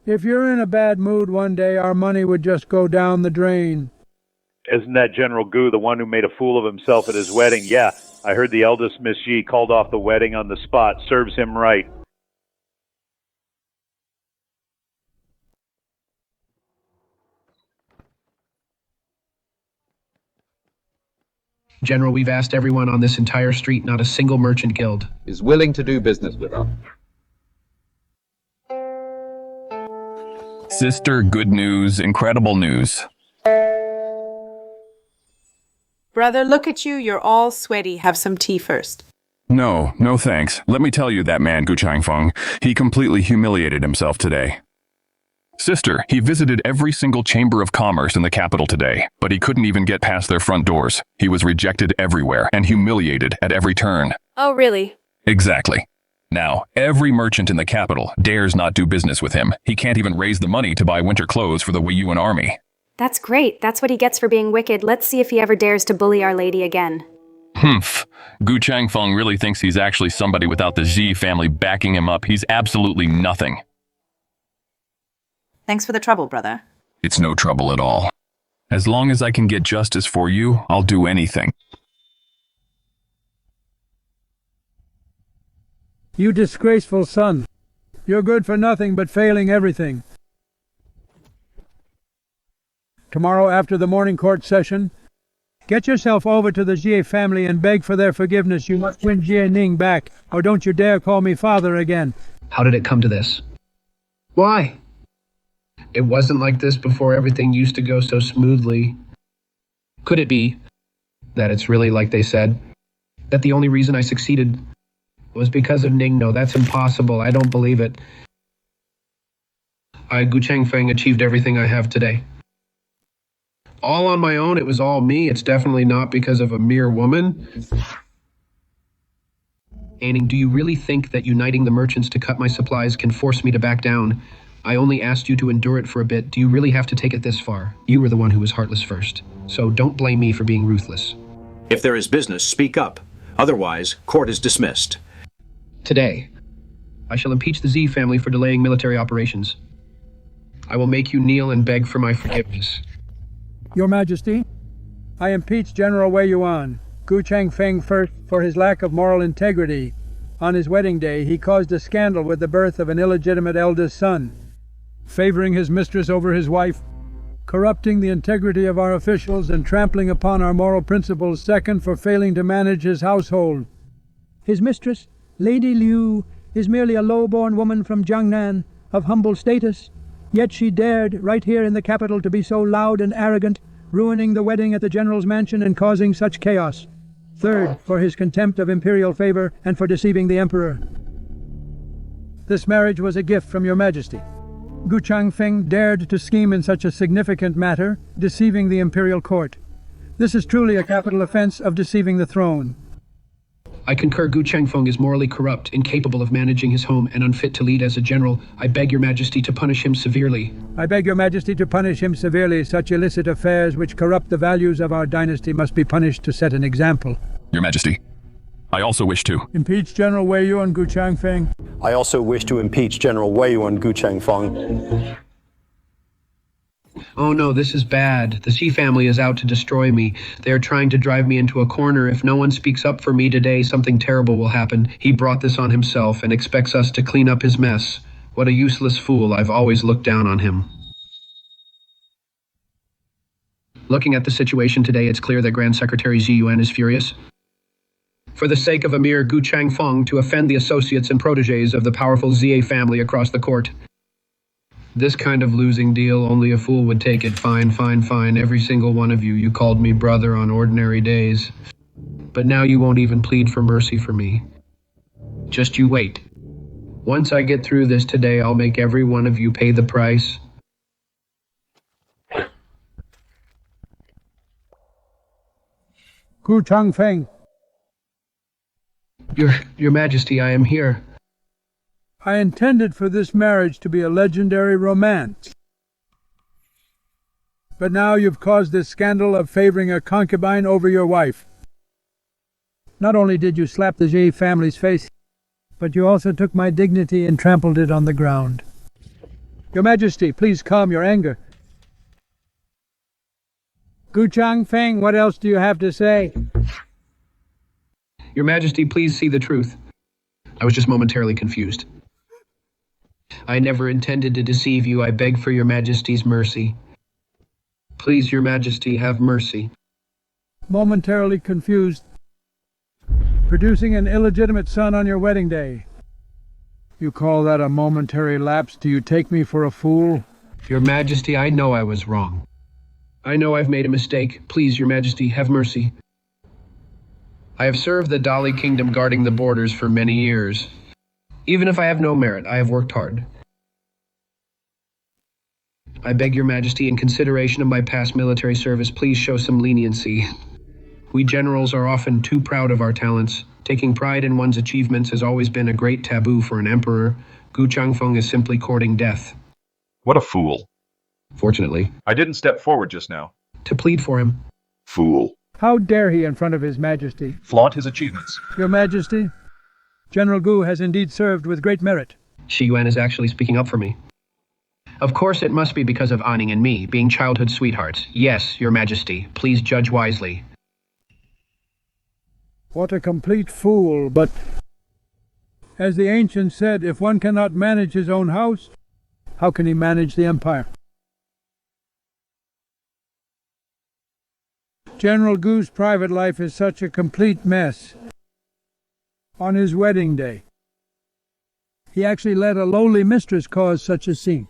Speaker 3: If you're in a bad mood one day, our money would just go down the drain.
Speaker 22: Isn't that General Gu the one who made a fool of himself at his wedding? Yeah, I heard the eldest Miss Xie called off the wedding on the spot. Serves him right.
Speaker 4: General, we've asked everyone on this entire street, not a single merchant guild
Speaker 23: is willing to do business with us.
Speaker 18: Sister, good news, incredible news.
Speaker 5: Brother, look at you. You're all sweaty. Have some tea first.
Speaker 18: No thanks. Let me tell you that man, Gu Changfeng, he completely humiliated himself today. Sister, he visited every single chamber of commerce in the capital today, but he couldn't even get past their front doors. He was rejected everywhere and humiliated at every turn.
Speaker 5: Oh, really?
Speaker 18: Exactly. Now, every merchant in the capital dares not do business with him. He can't even raise the money to buy winter clothes for the Weiyuan army.
Speaker 14: That's great. That's what he gets for being wicked. Let's see if he ever dares to bully Our Lady again.
Speaker 18: Humph. Gu Changfeng really thinks he's actually somebody without the Xie family backing him up. He's absolutely nothing.
Speaker 19: Thanks for the trouble, brother.
Speaker 18: It's no trouble at all. As long as I can get justice for you, I'll do anything.
Speaker 3: You disgraceful son. You're good for nothing but failing everything. Tomorrow after the morning court session, get yourself over to the Xie family and beg for their forgiveness. You must win Xie Ning back, or don't you dare call me father again.
Speaker 4: How did it come to this? Why? It wasn't like this before. Everything used to go so smoothly. Could it be that it's really like they said? That the only reason I succeeded was because of Ning? No, that's impossible. I don't believe it. I, Gu Changfeng, achieved everything I have today. All on my own. It was all me. It's definitely not because of a mere woman. Xie Ning, do you really think that uniting the merchants to cut my supplies can force me to back down? I only asked you to endure it for a bit. Do you really have to take it this far? You were the one who was heartless first. So don't blame me for being ruthless.
Speaker 24: If there is business, speak up. Otherwise, court is dismissed.
Speaker 4: Today, I shall impeach the Xie family for delaying military operations. I will make you kneel and beg for my forgiveness.
Speaker 3: Your Majesty, I impeach General Weiyuan, Gu Changfeng first, for his lack of moral integrity. On his wedding day, he caused a scandal with the birth of an illegitimate eldest son, favoring his mistress over his wife, corrupting the integrity of our officials and trampling upon our moral principles. Second, for failing to manage his household. His mistress, Lady Liu, is merely a low-born woman from Jiangnan, of humble status, yet she dared, right here in the capital, to be so loud and arrogant, ruining the wedding at the general's mansion and causing such chaos. Third, for his contempt of imperial favor and for deceiving the emperor. This marriage was a gift from your Majesty. Gu Changfeng dared to scheme in such a significant matter, deceiving the imperial court. This is truly a capital offense of deceiving the throne.
Speaker 4: I concur. Gu Changfeng is morally corrupt, incapable of managing his home, and unfit to lead as a general. I beg your Majesty to punish him severely.
Speaker 3: I beg your Majesty to punish him severely. Such illicit affairs which corrupt the values of our dynasty must be punished to set an example.
Speaker 18: Your Majesty, I also wish to.
Speaker 3: Impeach General Wei Yu and Gu Changfeng.
Speaker 23: I also wish to impeach General Wei Yu and Gu Changfeng.
Speaker 4: Oh no, this is bad. The Xie family is out to destroy me. They are trying to drive me into a corner. If no one speaks up for me today, something terrible will happen. He brought this on himself and expects us to clean up his mess. What a useless fool. I've always looked down on him. Looking at the situation today, it's clear that Grand Secretary Xie Yuan is furious. For the sake of Emir Gu Changfeng to offend the associates and protégés of the powerful Xie family across the court. This kind of losing deal, only a fool would take it. Fine, fine, fine. Every single one of you, you called me brother on ordinary days. But now you won't even plead for mercy for me. Just you wait. Once I get through this today, I'll make every one of you pay the price.
Speaker 3: Gu Changfeng.
Speaker 4: Your Majesty, I am here.
Speaker 3: I intended for this marriage to be a legendary romance. But now you've caused this scandal of favoring a concubine over your wife. Not only did you slap the Xie family's face, but you also took my dignity and trampled it on the ground. Your Majesty, please calm your anger. Gu Changfeng, what else do you have to say?
Speaker 4: Your Majesty, please see the truth. I was just momentarily confused. I never intended to deceive you. I beg for your Majesty's mercy. Please, your Majesty, have mercy.
Speaker 3: Momentarily confused. Producing an illegitimate son on your wedding day. You call that a momentary lapse? Do you take me for a fool?
Speaker 4: Your Majesty, I know I was wrong. I know I've made a mistake. Please, your Majesty, have mercy. I have served the Dali Kingdom guarding the borders for many years. Even if I have no merit, I have worked hard. I beg your Majesty, in consideration of my past military service, please show some leniency. We generals are often too proud of our talents. Taking pride in one's achievements has always been a great taboo for an emperor. Gu Changfeng is simply courting death.
Speaker 21: What a fool.
Speaker 4: Fortunately.
Speaker 21: I didn't step forward just now.
Speaker 4: To plead for him.
Speaker 21: Fool.
Speaker 3: How dare he in front of His Majesty?
Speaker 21: Flaunt his achievements.
Speaker 3: Your Majesty, General Gu has indeed served with great merit.
Speaker 4: Xie Yuan is actually speaking up for me. Of course it must be because of Ning and me, being childhood sweethearts. Yes, your Majesty, please judge wisely.
Speaker 3: What a complete fool, but as the ancients said, if one cannot manage his own house, how can he manage the empire? General Gu's private life is such a complete mess. On his wedding day, he actually let a lowly mistress cause such a scene.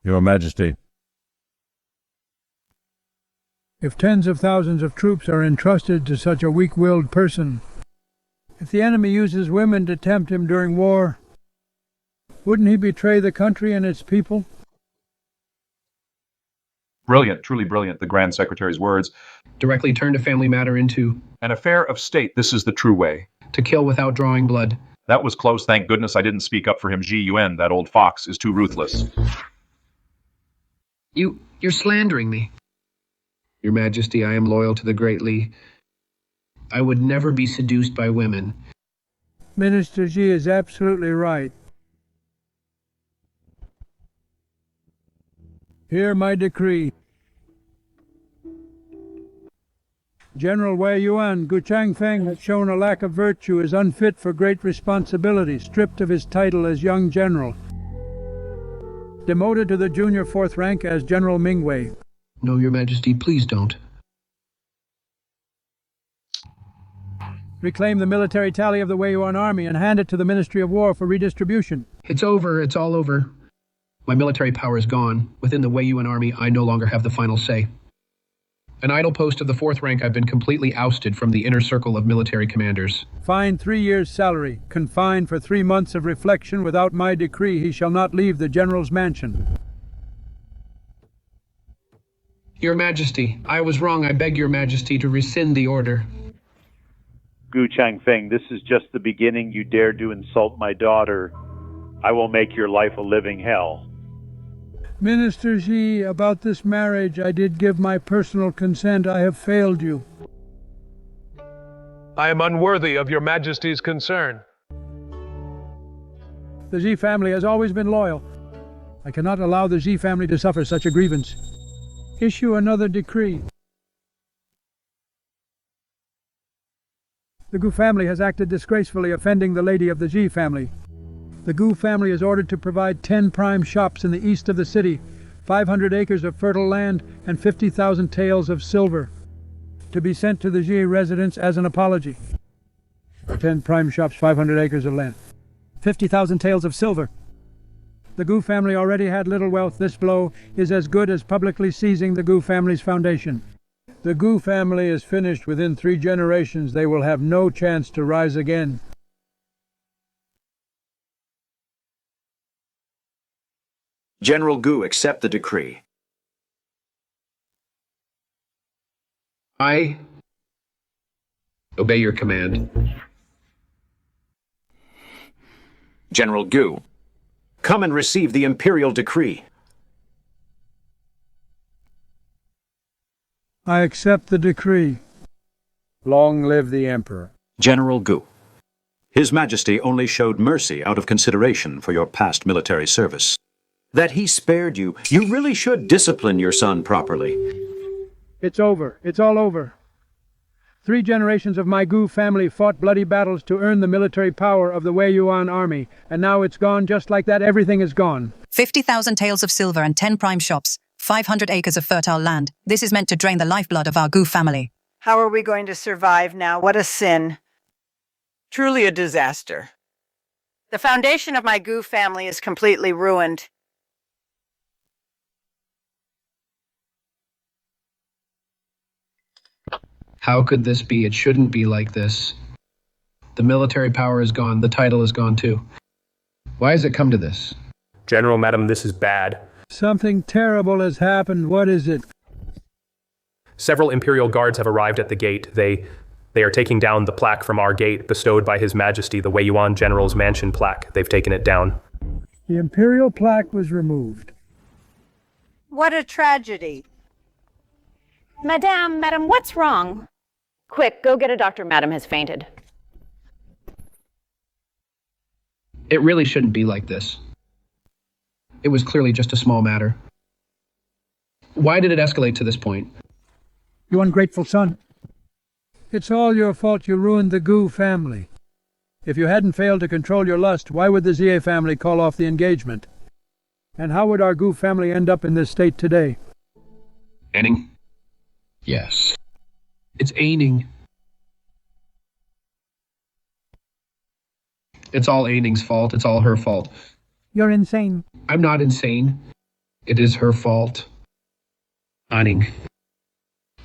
Speaker 6: Your Majesty.
Speaker 3: If tens of thousands of troops are entrusted to such a weak-willed person, if the enemy uses women to tempt him during war, wouldn't he betray the country and its people?
Speaker 21: Brilliant, truly brilliant, the Grand Secretary's words.
Speaker 4: Directly turned a family matter into
Speaker 21: an affair of state. This is the true way.
Speaker 4: To kill without drawing blood.
Speaker 21: That was close. Thank goodness I didn't speak up for him. Xie Yuan, that old fox, is too ruthless.
Speaker 4: You're slandering me. Your Majesty, I am loyal to the Great Li. I would never be seduced by women.
Speaker 3: Minister Xi is absolutely right. Hear my decree. General Wei Yuan, Gu Changfeng has shown a lack of virtue, is unfit for great responsibility, stripped of his title as young general. Demoted to the junior 4th rank as General Mingwei.
Speaker 4: No, your Majesty, please don't.
Speaker 3: Reclaim the military tally of the Wei Yuan army and hand it to the Ministry of War for redistribution.
Speaker 4: It's over. It's all over. My military power is gone. Within the Wei Yuan army, I no longer have the final say. An idle post of the 4th rank, I've been completely ousted from the inner circle of military commanders.
Speaker 3: Fine 3 years' salary. Confined for 3 months of reflection. Without my decree, he shall not leave the general's mansion.
Speaker 4: Your Majesty, I was wrong. I beg your Majesty to rescind the order.
Speaker 22: Gu Changfeng, this is just the beginning. You dare to insult my daughter. I will make your life a living hell.
Speaker 3: Minister Xi, about this marriage, I did give my personal consent. I have failed you.
Speaker 20: I am unworthy of your majesty's concern.
Speaker 3: The Xie family has always been loyal. I cannot allow the Xie family to suffer such a grievance. Issue another decree. The Gu family has acted disgracefully, offending the lady of the Xie family. The Gu family is ordered to provide 10 prime shops in the east of the city, 500 acres of fertile land, and 50,000 taels of silver, to be sent to the Xie residents as an apology. 10 prime shops, 500 acres of land, 50,000 taels of silver. The Gu family already had little wealth. This blow is as good as publicly seizing the Gu family's foundation. The Gu family is finished within 3 generations. They will have no chance to rise again.
Speaker 24: General Gu, accept the decree.
Speaker 4: I obey your command.
Speaker 24: General Gu, come and receive the imperial decree.
Speaker 3: I accept the decree. Long live the Emperor.
Speaker 24: General Gu, His Majesty only showed mercy out of consideration for your past military service. That he spared you, you really should discipline your son properly.
Speaker 3: It's over. It's all over. 3 generations of my Gu family fought bloody battles to earn the military power of the Wei Yuan army, and now it's gone just like that. Everything is gone.
Speaker 19: 50,000 taels of silver and 10 prime shops, 500 acres of fertile land. This is meant to drain the lifeblood of our Gu family.
Speaker 11: How are we going to survive now? What a sin. Truly a disaster. The foundation of my Gu family is completely ruined.
Speaker 4: How could this be? It shouldn't be like this. The military power is gone. The title is gone too. Why has it come to this?
Speaker 2: General, madam, this is bad.
Speaker 3: Something terrible has happened. What is it?
Speaker 2: Several imperial guards have arrived at the gate. They are taking down the plaque from our gate bestowed by His Majesty, the Wei Yuan General's mansion plaque. They've taken it down.
Speaker 3: The imperial plaque was removed.
Speaker 11: What a tragedy.
Speaker 16: Madame, what's wrong? Quick, go get a doctor. Madame has fainted.
Speaker 4: It really shouldn't be like this. It was clearly just a small matter. Why did it escalate to this point?
Speaker 3: You ungrateful son. It's all your fault. You ruined the Gu family. If you hadn't failed to control your lust, why would the Xie family call off the engagement? And how would our Gu family end up in this state today?
Speaker 4: Anning? Yes. It's Anning. It's all Anning's fault. It's all her fault.
Speaker 3: You're insane.
Speaker 4: I'm not insane. It is her fault. Anning.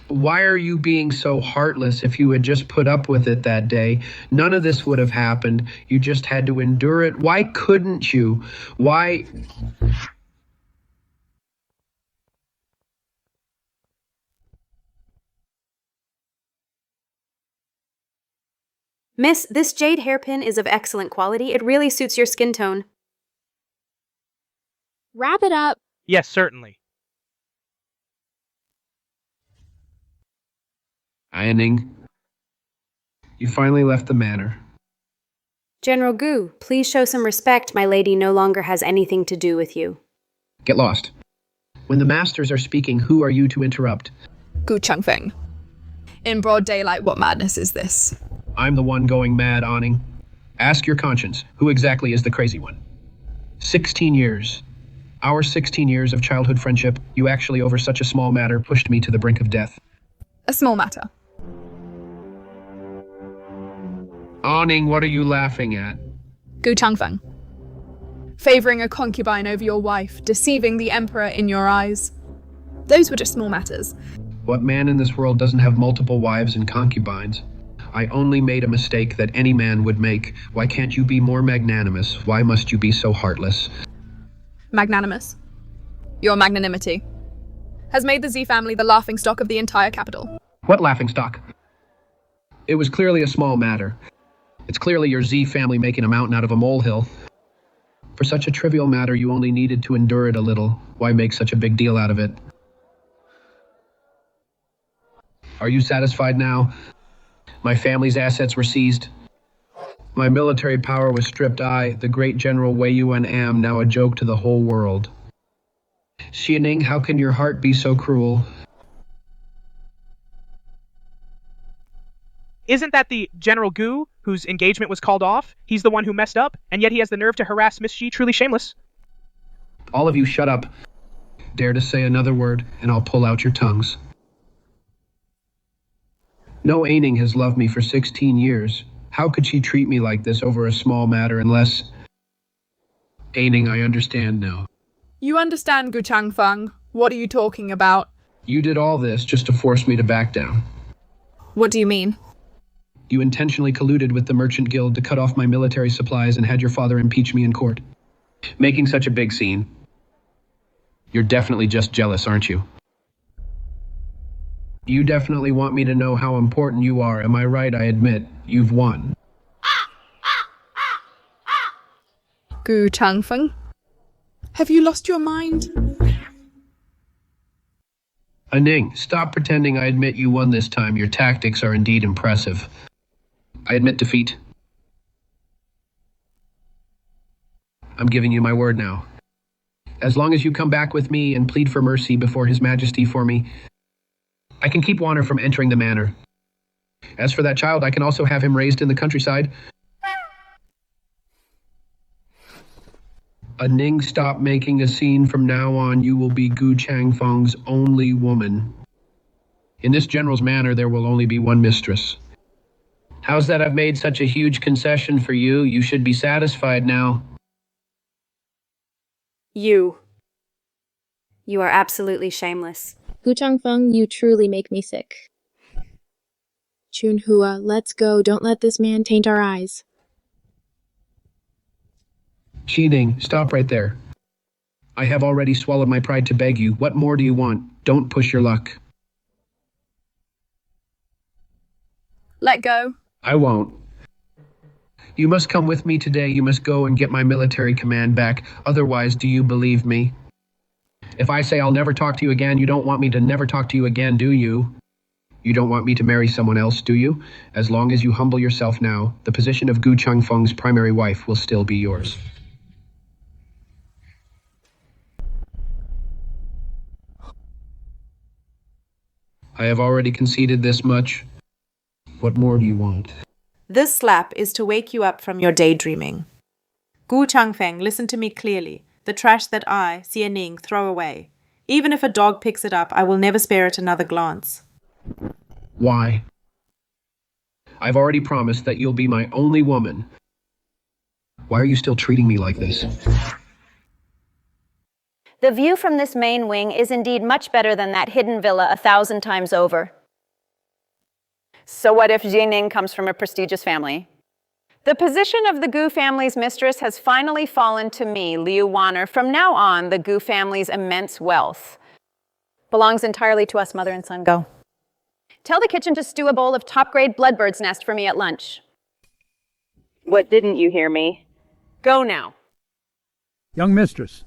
Speaker 4: Why are you being so heartless? If you had just put up with it that day, none of this would have happened. You just had to endure it. Why couldn't you? Why...
Speaker 14: Miss, this jade hairpin is of excellent quality. It really suits your skin tone.
Speaker 6: Wrap it up.
Speaker 10: Yes, certainly.
Speaker 4: Anning, you finally left the manor.
Speaker 14: General Gu, please show some respect. My lady no longer has anything to do with you.
Speaker 4: Get lost. When the masters are speaking, who are you to interrupt?
Speaker 7: Gu Changfeng. In broad daylight, what madness is this?
Speaker 4: I'm the one going mad, Anning. Ask your conscience, who exactly is the crazy one? 16 years. Our 16 years of childhood friendship, you actually over such a small matter pushed me to the brink of death.
Speaker 7: A small matter.
Speaker 4: Anning, what are you laughing at?
Speaker 7: Gu Changfeng. Favoring a concubine over your wife, deceiving the emperor in your eyes. Those were just small matters.
Speaker 4: What man in this world doesn't have multiple wives and concubines? I only made a mistake that any man would make. Why can't you be more magnanimous? Why must you be so heartless?
Speaker 7: Magnanimous. Your magnanimity has made the Xie family the laughingstock of the entire capital.
Speaker 4: What laughingstock? It was clearly a small matter. It's clearly your Xie family making a mountain out of a molehill. For such a trivial matter, you only needed to endure it a little. Why make such a big deal out of it? Are you satisfied now? My family's assets were seized. My military power was stripped. I, the great General Wei Yuan, am now a joke to the whole world. Xie Ning, how can your heart be so cruel?
Speaker 6: Isn't that the General Gu, whose engagement was called off? He's the one who messed up, and yet he has the nerve to harass Miss Xie. Truly shameless.
Speaker 4: All of you shut up. Dare to say another word, and I'll pull out your tongues. No Xie Ning has loved me for 16 years. How could she treat me like this over a small matter unless... Xie Ning, I understand now.
Speaker 7: You understand, Gu Changfeng. What are you talking about?
Speaker 4: You did all this just to force me to back down.
Speaker 7: What do you mean?
Speaker 4: You intentionally colluded with the Merchant Guild to cut off my military supplies and had your father impeach me in court. Making such a big scene. You're definitely just jealous, aren't you? You definitely want me to know how important you are. Am I right? I admit, you've won.
Speaker 7: Gu Changfeng? Have you lost your mind?
Speaker 4: Ning, stop pretending. I admit you won this time. Your tactics are indeed impressive. I admit defeat. I'm giving you my word now. As long as you come back with me and plead for mercy before His Majesty for me, I can keep Waner from entering the manor. As for that child, I can also have him raised in the countryside. Ning, stop making a scene. From now on, you will be Gu Changfeng's only woman. In this general's manor, there will only be one mistress. How's that? I've made such a huge concession for you. You should be satisfied now.
Speaker 14: You are absolutely shameless.
Speaker 10: Gu Changfeng, you truly make me sick. Chunhua, let's go. Don't let this man taint our eyes.
Speaker 4: Xie Ning, stop right there. I have already swallowed my pride to beg you. What more do you want? Don't push your luck.
Speaker 7: Let go.
Speaker 4: I won't. You must come with me today. You must go and get my military command back. Otherwise, do you believe me? If I say I'll never talk to you again, you don't want me to never talk to you again, do you? You don't want me to marry someone else, do you? As long as you humble yourself now, the position of Gu Changfeng's primary wife will still be yours. I have already conceded this much. What more do you want?
Speaker 5: This slap is to wake you up from your daydreaming. Gu Changfeng, listen to me clearly. The trash that I, Xie Ning, throw away. Even if a dog picks it up, I will never spare it another glance.
Speaker 4: Why? I've already promised that you'll be my only woman. Why are you still treating me like this?
Speaker 16: The view from this main wing is indeed much better than that hidden villa 1,000 times over. So what if Xie Ning comes from a prestigious family? The position of the Gu family's mistress has finally fallen to me, Liu Waner. From now on, the Gu family's immense wealth belongs entirely to us, mother and son. Go. Tell the kitchen to stew a bowl of top-grade bloodbird's nest for me at lunch. What, didn't you hear me? Go now.
Speaker 3: Young mistress,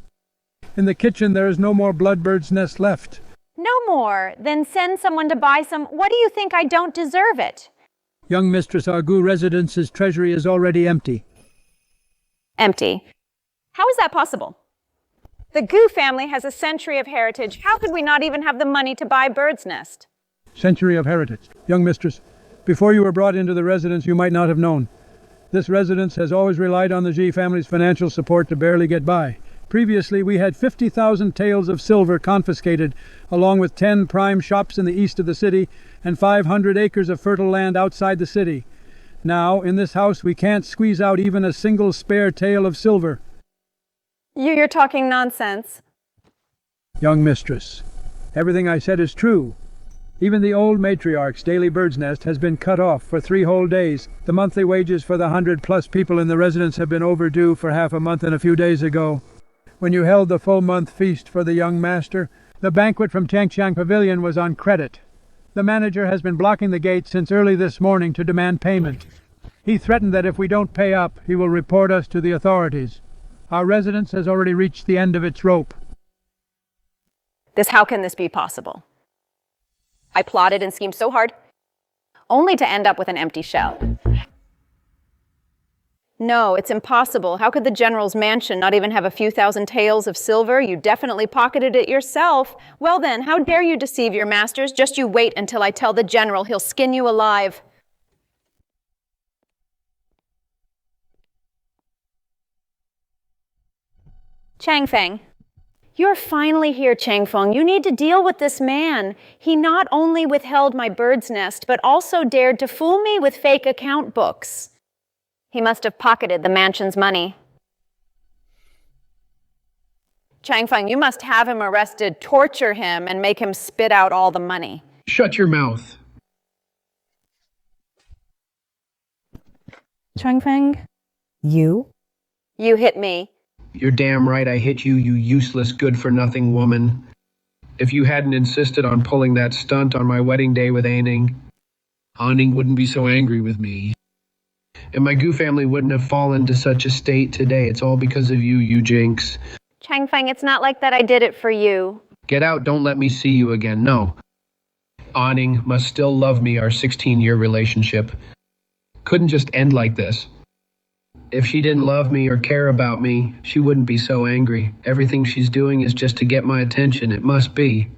Speaker 3: in the kitchen there is no more bloodbird's nest left.
Speaker 16: No more. Then send someone to buy some. What do you think? I don't deserve it.
Speaker 3: Young mistress, our Gu residence's treasury is already empty.
Speaker 16: Empty? How is that possible? The Gu family has a century of heritage. How could we not even have the money to buy bird's nest?
Speaker 3: Century of heritage. Young mistress, before you were brought into the residence, you might not have known. This residence has always relied on the Xie family's financial support to barely get by. Previously, we had 50,000 taels of silver confiscated, along with 10 prime shops in the east of the city and 500 acres of fertile land outside the city. Now, in this house, we can't squeeze out even a single spare tael of silver.
Speaker 16: You're talking nonsense.
Speaker 3: Young mistress, everything I said is true. Even the old matriarch's daily bird's nest has been cut off for 3 whole days. The monthly wages for the 100+ people in the residence have been overdue for half a month and a few days ago. When you held the full-month feast for the young master, the banquet from Changxiang Pavilion was on credit. The manager has been blocking the gate since early this morning to demand payment. He threatened that if we don't pay up, he will report us to the authorities. Our residence has already reached the end of its rope.
Speaker 16: How can this be possible? I plotted and schemed so hard. only to end up with an empty shell. No, it's impossible. How could the general's mansion not even have a few thousand taels of silver? You definitely pocketed it yourself. Well then, how dare you deceive your masters? Just you wait until I tell the general. He'll skin you alive. Changfeng. You're finally here, Changfeng. You need to deal with this man. He not only withheld my bird's nest, but also dared to fool me with fake account books. He must have pocketed the mansion's money. Changfeng, you must have him arrested, torture him, and make him spit out all the money.
Speaker 4: Shut your mouth.
Speaker 16: Changfeng? You? You hit me.
Speaker 4: You're damn right I hit you, you useless, good-for-nothing woman. If you hadn't insisted on pulling that stunt on my wedding day with Xie Ning wouldn't be so angry with me. And my Gu family wouldn't have fallen to such a state today. It's all because of you, you jinx.
Speaker 16: Changfeng, it's not like that I did it for you.
Speaker 4: Get out, don't let me see you again, no. Xie Ning must still love me, our 16-year relationship. Couldn't just end like this. If she didn't love me or care about me, she wouldn't be so angry. Everything she's doing is just to get my attention, it must be.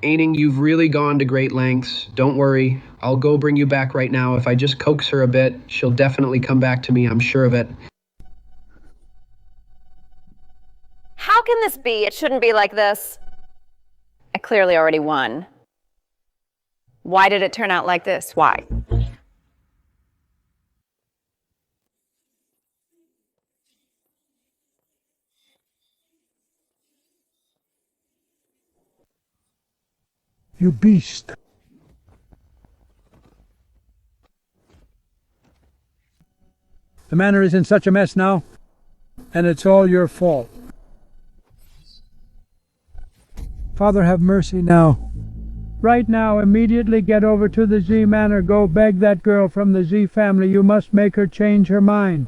Speaker 4: Xie Ning, you've really gone to great lengths. Don't worry, I'll go bring you back right now. If I just coax her a bit, she'll definitely come back to me, I'm sure of it.
Speaker 16: How can this be? It shouldn't be like this. I clearly already won. Why did it turn out like this? Why?
Speaker 3: You beast. The manor is in such a mess now, and it's all your fault. Father, have mercy now. Right now, immediately get over to the Xie Manor. Go beg that girl from the Xie family. You must make her change her mind.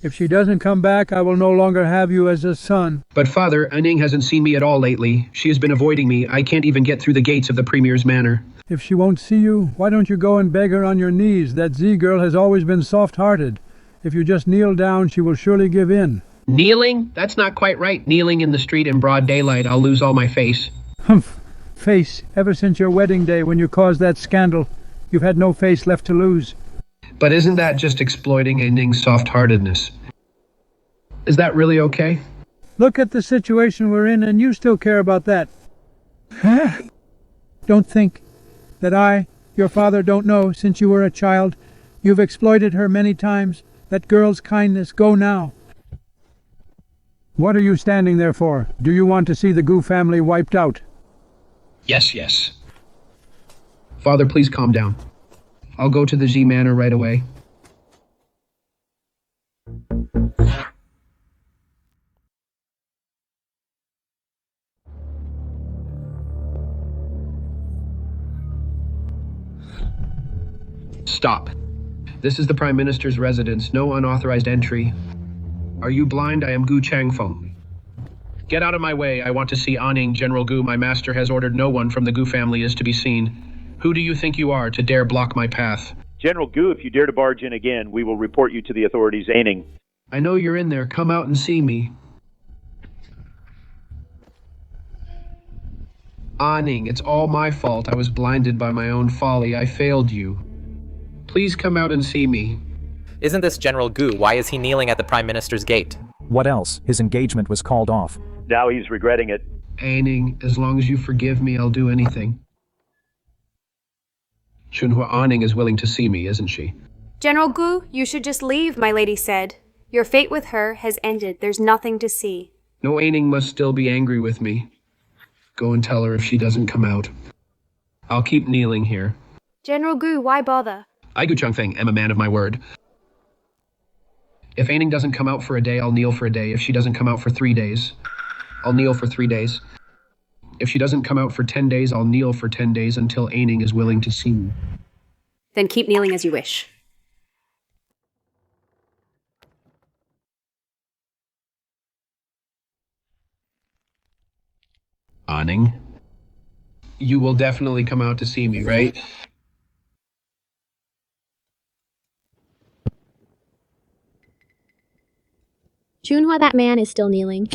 Speaker 3: If she doesn't come back, I will no longer have you as a son.
Speaker 4: But Father, Xie Ning hasn't seen me at all lately. She has been avoiding me. I can't even get through the gates of the Premier's manor.
Speaker 3: If she won't see you, why don't you go and beg her on your knees? That Xie girl has always been soft-hearted. If you just kneel down, she will surely give in.
Speaker 4: Kneeling? That's not quite right. Kneeling in the street in broad daylight, I'll lose all my face.
Speaker 3: Humph. Face. Ever since your wedding day when you caused that scandal, you've had no face left to lose.
Speaker 4: But isn't that just exploiting Xie Ning's soft-heartedness? Is that really okay?
Speaker 3: Look at the situation we're in, and you still care about that. Huh? Don't think that I, your father, don't know since you were a child. You've exploited her many times. That girl's kindness. Go now. What are you standing there for? Do you want to see the Gu family wiped out?
Speaker 4: Yes, yes. Father, please calm down. I'll go to the Xie Manor right away. Stop. This is the Prime Minister's residence. No unauthorized entry. Are you blind? I am Gu Changfeng. Get out of my way. I want to see Xie Ning, General Gu. My master has ordered no one from the Gu family is to be seen. Who do you think you are to dare block my path?
Speaker 22: General Gu, if you dare to barge in again, we will report you to the authorities. Xie Ning.
Speaker 4: I know you're in there. Come out and see me. Xie Ning, it's all my fault. I was blinded by my own folly. I failed you. Please come out and see me.
Speaker 8: Isn't this General Gu? Why is he kneeling at the Prime Minister's gate?
Speaker 12: What else? His engagement was called off.
Speaker 22: Now he's regretting it.
Speaker 4: Xie Ning, as long as you forgive me, I'll do anything. Xunhua Xie Ning is willing to see me, isn't she?
Speaker 14: General Gu, you should just leave, my lady said. Your fate with her has ended. There's nothing to see.
Speaker 4: No, Xie Ning must still be angry with me. Go and tell her if she doesn't come out. I'll keep kneeling here.
Speaker 14: General Gu, why bother?
Speaker 4: I, Gu Changfeng, am a man of my word. If Xie Ning doesn't come out for a day, I'll kneel for a day. If she doesn't come out for 3 days, I'll kneel for 3 days. If she doesn't come out for 10 days, I'll kneel for 10 days until Xie Ning is willing to see me.
Speaker 14: Then keep kneeling as you wish.
Speaker 4: Xie Ning? You will definitely come out to see me, right?
Speaker 10: Chunhua, that man is still kneeling.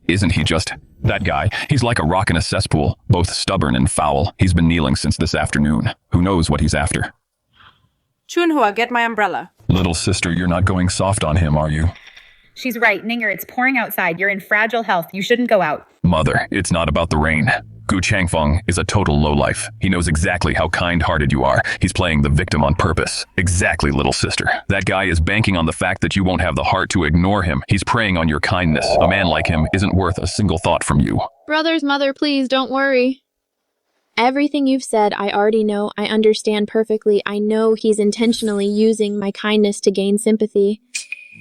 Speaker 18: Isn't he just... That guy, he's like a rock in a cesspool, both stubborn and foul. He's been kneeling since this afternoon. Who knows what he's after?
Speaker 5: Chunhua, get my umbrella.
Speaker 18: Little sister, you're not going soft on him, are you?
Speaker 9: She's right, Ninger, it's pouring outside. You're in fragile health. You shouldn't go out.
Speaker 18: Mother, it's not about the rain. Gu Changfeng is a total lowlife. He knows exactly how kind-hearted you are. He's playing the victim on purpose. Exactly, little sister. That guy is banking on the fact that you won't have the heart to ignore him. He's preying on your kindness. A man like him isn't worth a single thought from you.
Speaker 10: Brothers, mother, please don't worry. Everything you've said, I already know. I understand perfectly. I know he's intentionally using my kindness to gain sympathy.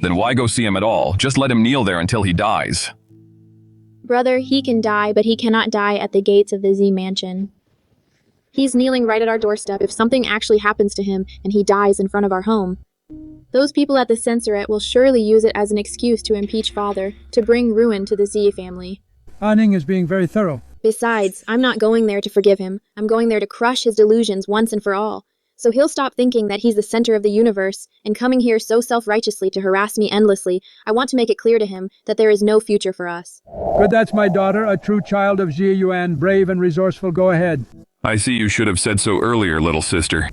Speaker 18: Then why go see him at all? Just let him kneel there until he dies.
Speaker 10: Brother, he can die, but he cannot die at the gates of the Z Mansion. He's kneeling right at our doorstep. If something actually happens to him and he dies in front of our home, those people at the censorate will surely use it as an excuse to impeach father, to bring ruin to the Z family.
Speaker 3: Ning is being very thorough.
Speaker 10: Besides, I'm not going there to forgive him. I'm going there to crush his delusions once and for all. So he'll stop thinking that he's the center of the universe, and coming here so self-righteously to harass me endlessly. I want to make it clear to him that there is no future for us.
Speaker 3: Good, that's my daughter, a true child of Xie Yuan, brave and resourceful. Go ahead.
Speaker 18: I see you should have said so earlier, little sister.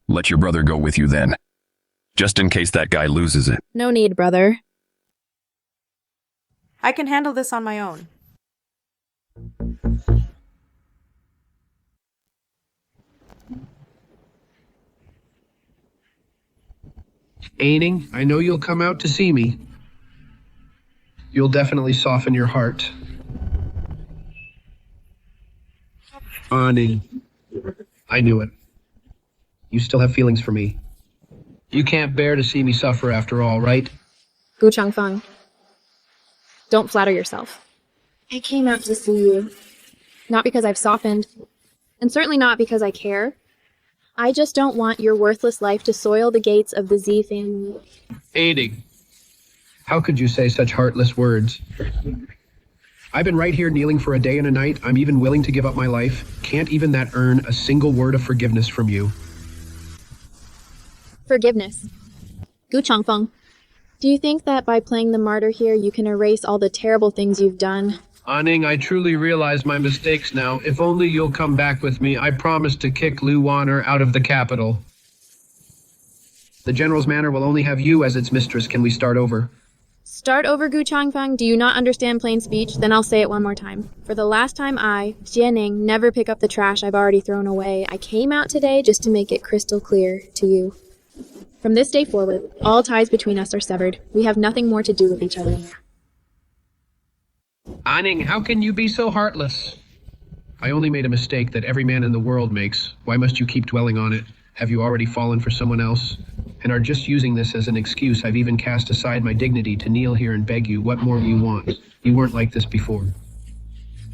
Speaker 18: Let your brother go with you then. Just in case that guy loses it.
Speaker 10: No need, brother.
Speaker 5: I can handle this on my own.
Speaker 4: Xie Ning, I know you'll come out to see me. You'll definitely soften your heart. Ning, I knew it. You still have feelings for me. You can't bear to see me suffer after all, right?
Speaker 10: Gu Changfeng, don't flatter yourself. I came out to see you. Not because I've softened, and certainly not because I care. I just don't want your worthless life to soil the gates of the Z family.
Speaker 4: Xie Ning, how could you say such heartless words? I've been right here kneeling for a day and a night. I'm even willing to give up my life. Can't even that earn a single word of forgiveness from you?
Speaker 10: Forgiveness. Gu Changfeng, do you think that by playing the martyr here, you can erase all the terrible things you've done?
Speaker 4: Ning, I truly realize my mistakes now. If only you'll come back with me, I promise to kick Lu Warner out of the capital. The General's Manor will only have you as its mistress. Can we start over?
Speaker 10: Start over, Gu Changfeng? Do you not understand plain speech? Then I'll say it one more time. For the last time, I, Xie Ning, never pick up the trash I've already thrown away. I came out today just to make it crystal clear to you. From this day forward, all ties between us are severed. We have nothing more to do with each other.
Speaker 4: Ning, how can you be so heartless? I only made a mistake that every man in the world makes. Why must you keep dwelling on it? Have you already fallen for someone else? And are just using this as an excuse? I've even cast aside my dignity to kneel here and beg you. What more do you want? You weren't like this before.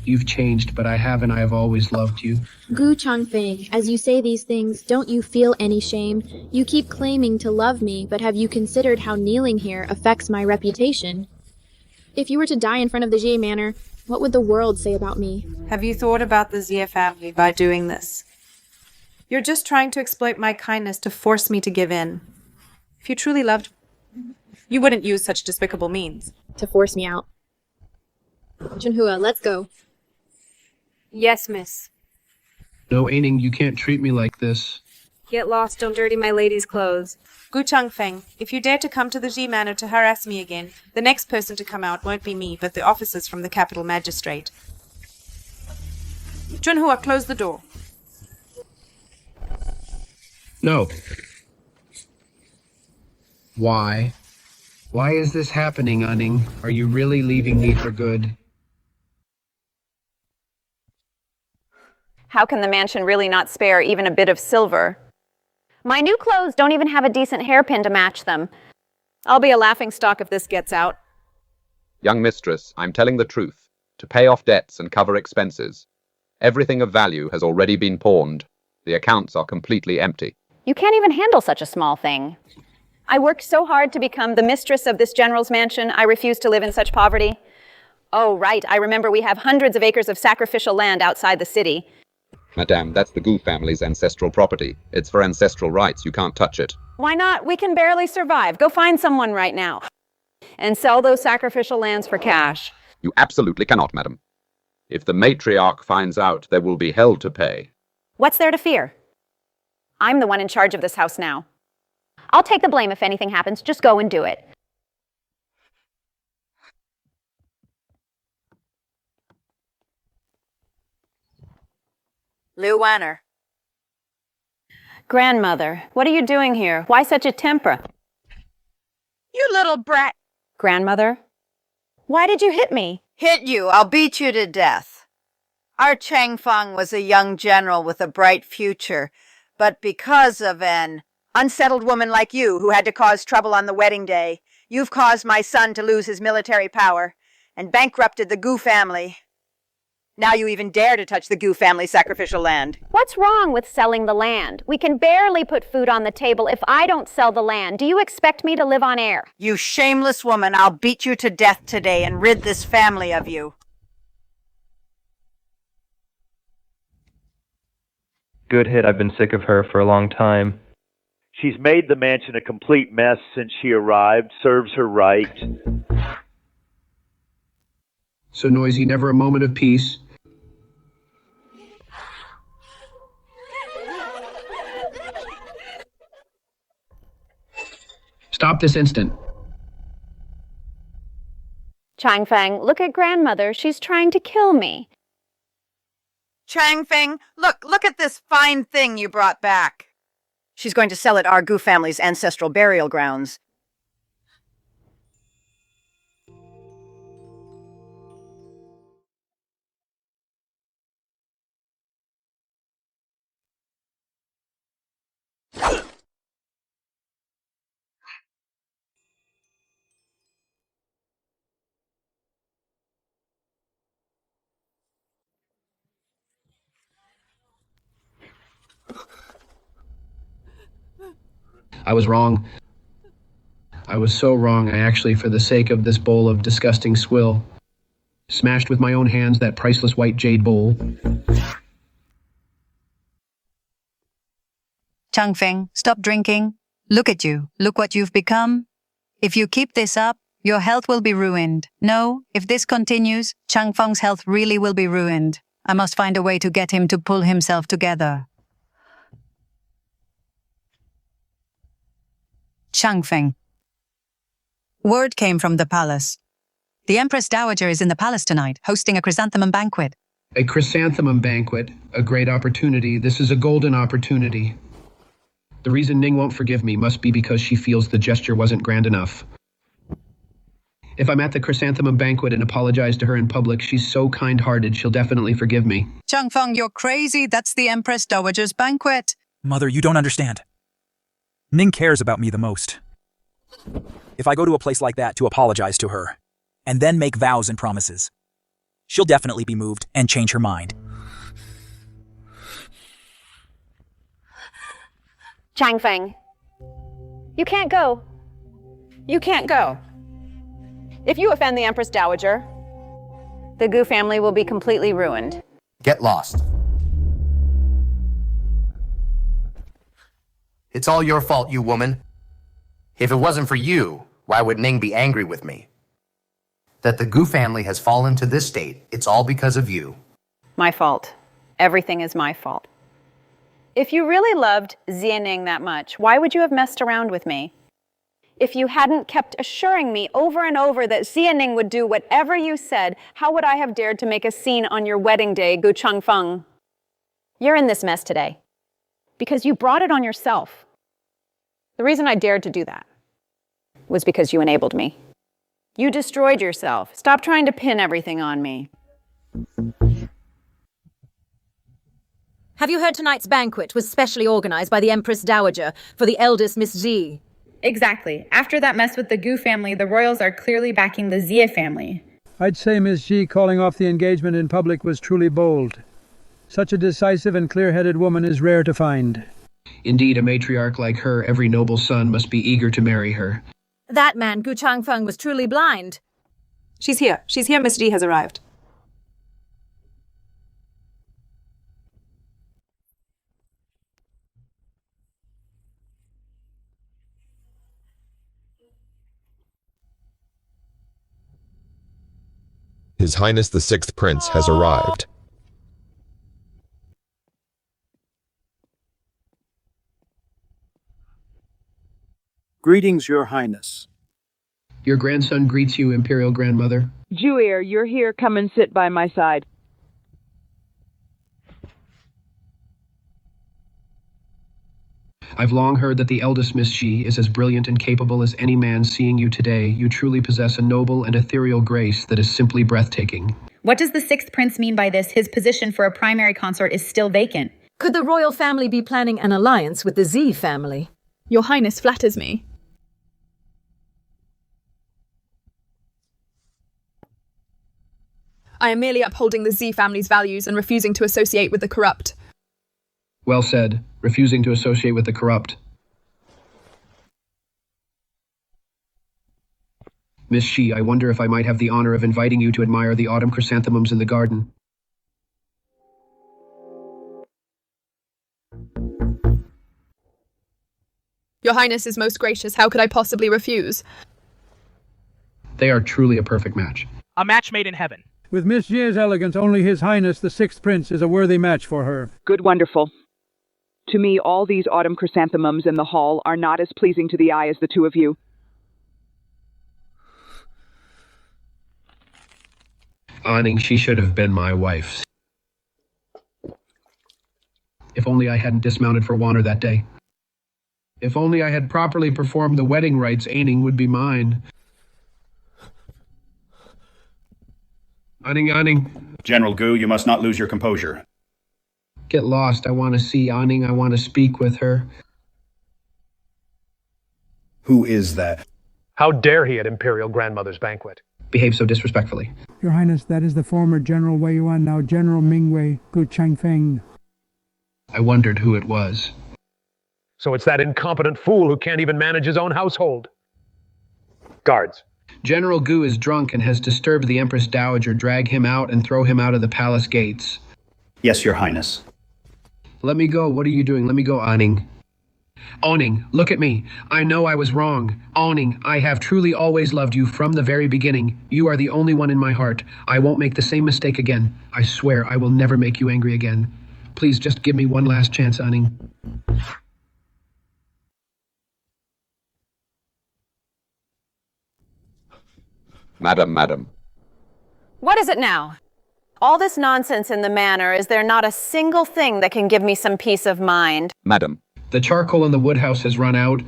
Speaker 4: You've changed, but I haven't. I have always loved you.
Speaker 10: Gu Changfeng, as you say these things, don't you feel any shame? You keep claiming to love me, but have you considered how kneeling here affects my reputation? If you were to die in front of the Xie Manor, what would the world say about me?
Speaker 5: Have you thought about the Xie family by doing this? You're just trying to exploit my kindness to force me to give in. If you truly loved, you wouldn't use such despicable means.
Speaker 10: To force me out. Chunhua, let's go.
Speaker 14: Yes, miss.
Speaker 4: No, Xie Ning, you can't treat me like this.
Speaker 14: Get lost, don't dirty my lady's clothes.
Speaker 5: Gu Changfeng, if you dare to come to the Xie Manor to harass me again, the next person to come out won't be me, but the officers from the capital magistrate. Chunhua, close the door.
Speaker 4: No. Why? Why is this happening, Xie Ning? Are you really leaving me for good?
Speaker 16: How can the mansion really not spare even a bit of silver? My new clothes don't even have a decent hairpin to match them. I'll be a laughingstock if this gets out.
Speaker 13: Young mistress, I'm telling the truth. To pay off debts and cover expenses. Everything of value has already been pawned. The accounts are completely empty.
Speaker 16: You can't even handle such a small thing. I worked so hard to become the mistress of this general's mansion, I refuse to live in such poverty. Oh, right, I remember we have hundreds of acres of sacrificial land outside the city.
Speaker 13: Madame, that's the Gu family's ancestral property. It's for ancestral rights. You can't touch it.
Speaker 16: Why not? We can barely survive. Go find someone right now. And sell those sacrificial lands for cash.
Speaker 13: You absolutely cannot, madam. If the matriarch finds out, there will be hell to pay.
Speaker 16: What's there to fear? I'm the one in charge of this house now. I'll take the blame if anything happens. Just go and do it.
Speaker 11: Liu Wanner.
Speaker 16: Grandmother, what are you doing here? Why such a temper?
Speaker 11: You little brat.
Speaker 16: Grandmother, why did you hit me?
Speaker 11: Hit you, I'll beat you to death. Our Changfeng was a young general with a bright future, but because of an unsettled woman like you who had to cause trouble on the wedding day, you've caused my son to lose his military power and bankrupted the Gu family. Now you even dare to touch the Gu family sacrificial land.
Speaker 16: What's wrong with selling the land? We can barely put food on the table if I don't sell the land. Do you expect me to live on air?
Speaker 11: You shameless woman, I'll beat you to death today and rid this family of you.
Speaker 1: Good hit. I've been sick of her for a long time.
Speaker 22: She's made the mansion a complete mess since she arrived. Serves her right.
Speaker 4: So noisy, never a moment of peace. Stop this instant.
Speaker 16: Changfeng, look at grandmother. She's trying to kill me.
Speaker 11: Changfeng, look at this fine thing you brought back. She's going to sell it our Gu family's ancestral burial grounds.
Speaker 4: I was wrong. I was so wrong, I actually, for the sake of this bowl of disgusting swill, smashed with my own hands that priceless white jade bowl.
Speaker 19: Changfeng, stop drinking. Look at you. Look what you've become. If you keep this up, your health will be ruined. No, if this continues, Changfeng's health really will be ruined. I must find a way to get him to pull himself together. Changfeng. Word came from the palace. The Empress Dowager is in the palace tonight, hosting a chrysanthemum banquet.
Speaker 4: A chrysanthemum banquet, a great opportunity. This is a golden opportunity. The reason Ning won't forgive me must be because she feels the gesture wasn't grand enough. If I'm at the chrysanthemum banquet and apologize to her in public, she's so kind-hearted she'll definitely forgive me.
Speaker 19: Changfeng, you're crazy. That's the Empress Dowager's banquet.
Speaker 12: Mother, you don't understand. Ning cares about me the most. If I go to a place like that to apologize to her, and then make vows and promises, she'll definitely be moved and change her mind.
Speaker 16: Changfeng, you can't go. You can't go. If you offend the Empress Dowager, the Gu family will be completely ruined.
Speaker 15: Get lost. It's all your fault, you woman. If it wasn't for you, why would Ning be angry with me? That the Gu family has fallen to this state, it's all because of you.
Speaker 16: My fault. Everything is my fault. If you really loved Xie Ning that much, why would you have messed around with me? If you hadn't kept assuring me over and over that Xie Ning would do whatever you said, how would I have dared to make a scene on your wedding day, Gu Changfeng? You're in this mess today because you brought it on yourself. The reason I dared to do that was because you enabled me. You destroyed yourself. Stop trying to pin everything on me.
Speaker 17: Have you heard tonight's banquet was specially organized by the Empress Dowager for the eldest Miss Xie?
Speaker 9: Exactly. After that mess with the Gu family, the royals are clearly backing the Xie family.
Speaker 3: I'd say Miss Xie calling off the engagement in public was truly bold. Such a decisive and clear-headed woman is rare to find.
Speaker 4: Indeed, a matriarch like her, every noble son must be eager to marry her.
Speaker 17: That man, Gu Changfeng, was truly blind.
Speaker 5: She's here. She's here. Miss Xie has arrived.
Speaker 20: His Highness the Sixth Prince has arrived.
Speaker 21: Greetings, Your Highness.
Speaker 4: Your grandson greets you, Imperial Grandmother.
Speaker 23: Juir, you're here. Come and sit by my side.
Speaker 4: I've long heard that the eldest Miss Xie is as brilliant and capable as any man. Seeing you today, you truly possess a noble and ethereal grace that is simply breathtaking.
Speaker 9: What does the Sixth Prince mean by this? His position for a primary consort is still vacant.
Speaker 17: Could the royal family be planning an alliance with the Xie family?
Speaker 7: Your Highness flatters me. I am merely upholding the Xie family's values and refusing to associate with the corrupt.
Speaker 4: Well said. Refusing to associate with the corrupt. Miss Xie, I wonder if I might have the honor of inviting you to admire the autumn chrysanthemums in the garden.
Speaker 7: Your Highness is most gracious. How could I possibly refuse?
Speaker 4: They are truly a perfect match.
Speaker 6: A match made in heaven.
Speaker 3: With Miss Xie's elegance, only His Highness the Sixth Prince is a worthy match for her.
Speaker 23: Good, wonderful. To me, all these autumn chrysanthemums in the hall are not as pleasing to the eye as the two of you.
Speaker 4: Ning, she should have been my wife. If only I hadn't dismounted for Wanner that day. If only I had properly performed the wedding rites, Ning would be mine. Ning.
Speaker 21: General Gu, you must not lose your composure.
Speaker 4: Get lost. I want to see Ning. I want to speak with her.
Speaker 21: Who is that?
Speaker 24: How dare he at Imperial Grandmother's banquet?
Speaker 4: Behave so disrespectfully.
Speaker 3: Your Highness, that is the former General Wei Yuan, now General Mingwei, Gu Changfeng.
Speaker 4: I wondered who it was.
Speaker 24: So it's that incompetent fool who can't even manage his own household. Guards.
Speaker 4: General Gu is drunk and has disturbed the Empress Dowager. Drag him out and throw him out of the palace gates.
Speaker 21: Yes, Your Highness.
Speaker 4: Let me go. What are you doing? Let me go, Ning. Ning, look at me. I know I was wrong. Ning, I have truly always loved you from the very beginning. You are the only one in my heart. I won't make the same mistake again. I swear I will never make you angry again. Please just give me one last chance, Ning.
Speaker 13: Madam.
Speaker 16: What is it now? All this nonsense in the manor, is there not a single thing that can give me some peace of mind?
Speaker 13: Madam.
Speaker 4: The charcoal in the woodhouse has run out.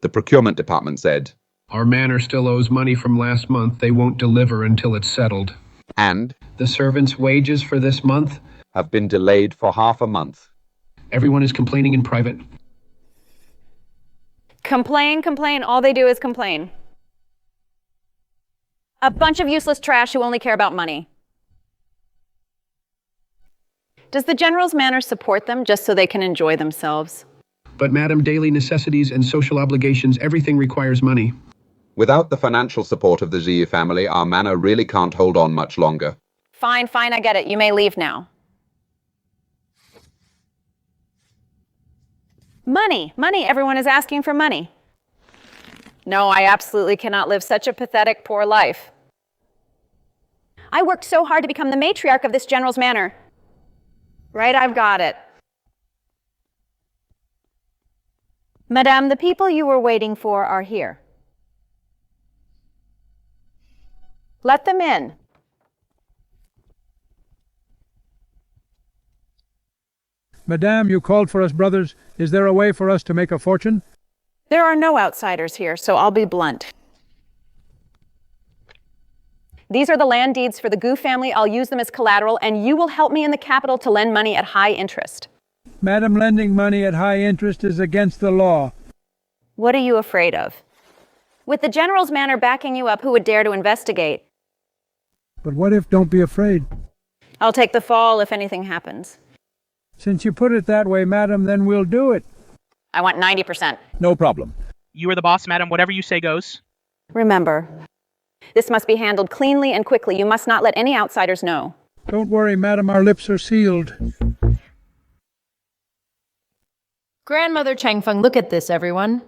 Speaker 13: The procurement department said.
Speaker 4: Our manor still owes money from last month. They won't deliver until it's settled.
Speaker 13: And?
Speaker 4: The servants' wages for this month
Speaker 13: have been delayed for half a month.
Speaker 4: Everyone is complaining in private.
Speaker 16: Complain. All they do is complain. A bunch of useless trash who only care about money. Does the General's manor support them just so they can enjoy themselves?
Speaker 4: But, Madam, daily necessities and social obligations, everything requires money.
Speaker 13: Without the financial support of the Xie family, our manor really can't hold on much longer.
Speaker 16: Fine, I get it. You may leave now. Money. Everyone is asking for money. No, I absolutely cannot live such a pathetic, poor life. I worked so hard to become the matriarch of this General's manor. Right, I've got it. Madame, the people you were waiting for are here. Let them in.
Speaker 3: Madame, you called for us, brothers. Is there a way for us to make a fortune?
Speaker 16: There are no outsiders here, so I'll be blunt. These are the land deeds for the Gu family. I'll use them as collateral, and you will help me in the capital to lend money at high interest.
Speaker 3: Madam, lending money at high interest is against the law.
Speaker 16: What are you afraid of? With the General's manor backing you up, who would dare to investigate?
Speaker 3: But what if? Don't be afraid.
Speaker 16: I'll take the fall if anything happens.
Speaker 3: Since you put it that way, madam, then we'll do it.
Speaker 16: I want 90%.
Speaker 3: No problem.
Speaker 6: You are the boss, madam. Whatever you say goes.
Speaker 16: Remember, this must be handled cleanly and quickly. You must not let any outsiders know.
Speaker 3: Don't worry, madam. Our lips are sealed.
Speaker 17: Grandmother Changfeng, look at this, everyone.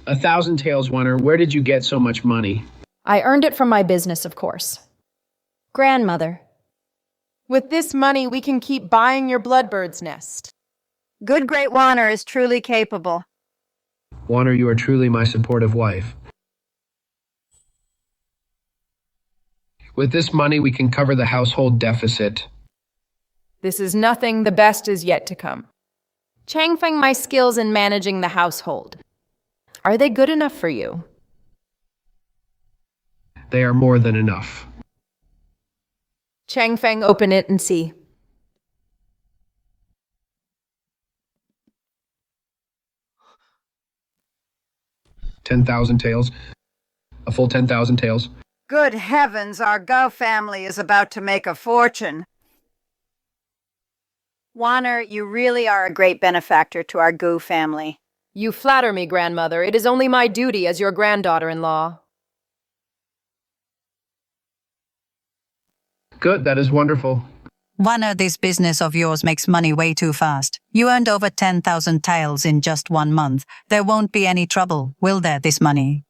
Speaker 4: 1,000 taels, Wonder. Where did you get so much money?
Speaker 16: I earned it from my business, of course.
Speaker 14: Grandmother.
Speaker 5: With this money, we can keep buying your bloodbird's nest.
Speaker 11: Good Great Wanner is truly capable.
Speaker 4: Wanner, you are truly my supportive wife. With this money, we can cover the household deficit.
Speaker 5: This is nothing, the best is yet to come. Changfeng, my skills in managing the household. Are they good enough for you?
Speaker 4: They are more than enough.
Speaker 5: Changfeng, open it and see.
Speaker 4: $10,000 a full 10,000 taels.
Speaker 11: Good heavens, our Gu family is about to make a fortune. Wanner, you really are a great benefactor to our Gu family.
Speaker 5: You flatter me, grandmother. It is only my duty as your granddaughter-in-law.
Speaker 4: Good, that is wonderful.
Speaker 19: Wanner, this business of yours makes money way too fast. You earned over 10,000 taels in just 1 month. There won't be any trouble, will there, this money?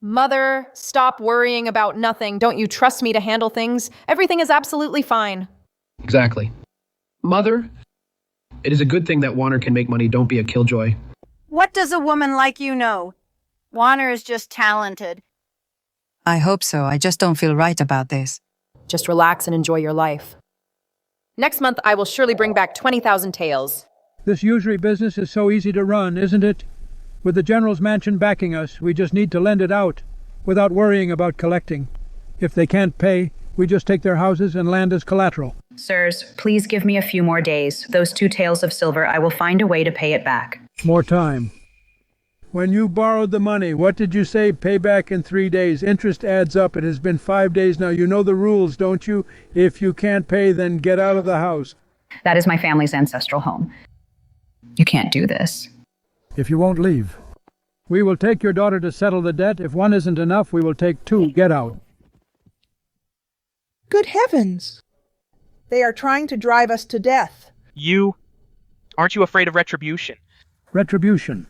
Speaker 5: Mother, stop worrying about nothing. Don't you trust me to handle things? Everything is absolutely fine.
Speaker 4: Exactly. Mother, it is a good thing that Wanner can make money. Don't be a killjoy.
Speaker 11: What does a woman like you know? Wanner is just talented.
Speaker 19: I hope so. I just don't feel right about this.
Speaker 5: Just relax and enjoy your life. Next month, I will surely bring back 20,000 taels.
Speaker 3: This usury business is so easy to run, isn't it? With the General's mansion backing us, we just need to lend it out, without worrying about collecting. If they can't pay, we just take their houses and land as collateral.
Speaker 2: Sirs, please give me a few more days. Those 2 taels of silver, I will find a way to pay it back.
Speaker 3: More time. When you borrowed the money, what did you say? Pay back in 3 days. Interest adds up. It has been 5 days now. You know the rules, don't you? If you can't pay, then get out of the house.
Speaker 2: That is my family's ancestral home. You can't do this.
Speaker 3: If you won't leave. We will take your daughter to settle the debt. If 1 isn't enough, we will take 2. Get out.
Speaker 8: Good heavens! They are trying to drive us to death.
Speaker 6: You? Aren't you afraid of retribution?
Speaker 3: Retribution.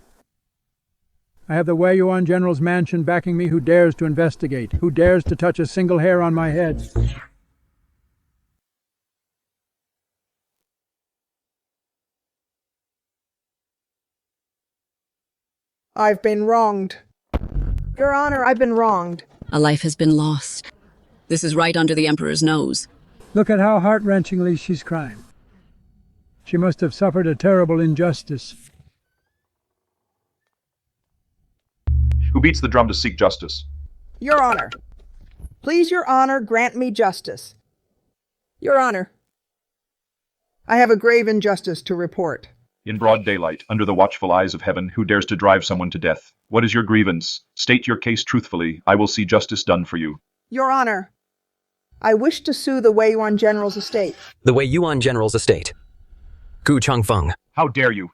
Speaker 3: I have the Wei Yuan General's mansion backing me. Who dares to investigate? Who dares to touch a single hair on my head?
Speaker 8: I've been wronged. Your Honor, I've been wronged.
Speaker 10: A life has been lost. This is right under the Emperor's nose.
Speaker 3: Look at how heart-wrenchingly she's crying. She must have suffered a terrible injustice.
Speaker 18: Who beats the drum to seek justice?
Speaker 8: Your Honor. Please, Your Honor, grant me justice. Your Honor. I have a grave injustice to report.
Speaker 18: In broad daylight, under the watchful eyes of heaven, who dares to drive someone to death? What is your grievance? State your case truthfully. I will see justice done for you.
Speaker 8: Your Honor, I wish to sue the Wei Yuan General's estate.
Speaker 25: The Wei Yuan General's estate. Gu Changfeng.
Speaker 18: How dare you?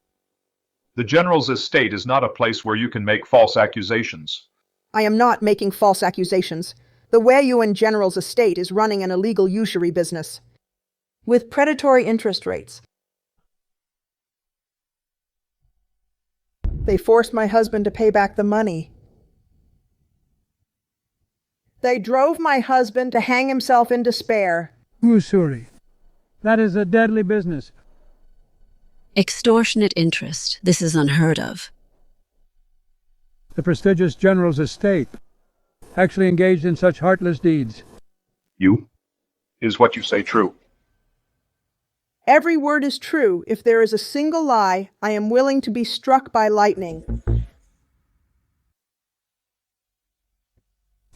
Speaker 18: The General's estate is not a place where you can make false accusations.
Speaker 8: I am not making false accusations. The Wei Yuan General's estate is running an illegal usury business with predatory interest rates. They forced my husband to pay back the money. They drove my husband to hang himself in despair.
Speaker 3: Usury. That is a deadly business.
Speaker 10: Extortionate interest. This is unheard of.
Speaker 3: The prestigious General's estate actually engaged in such heartless deeds.
Speaker 18: You? Is what you say true?
Speaker 8: Every word is true. If there is a single lie, I am willing to be struck by lightning.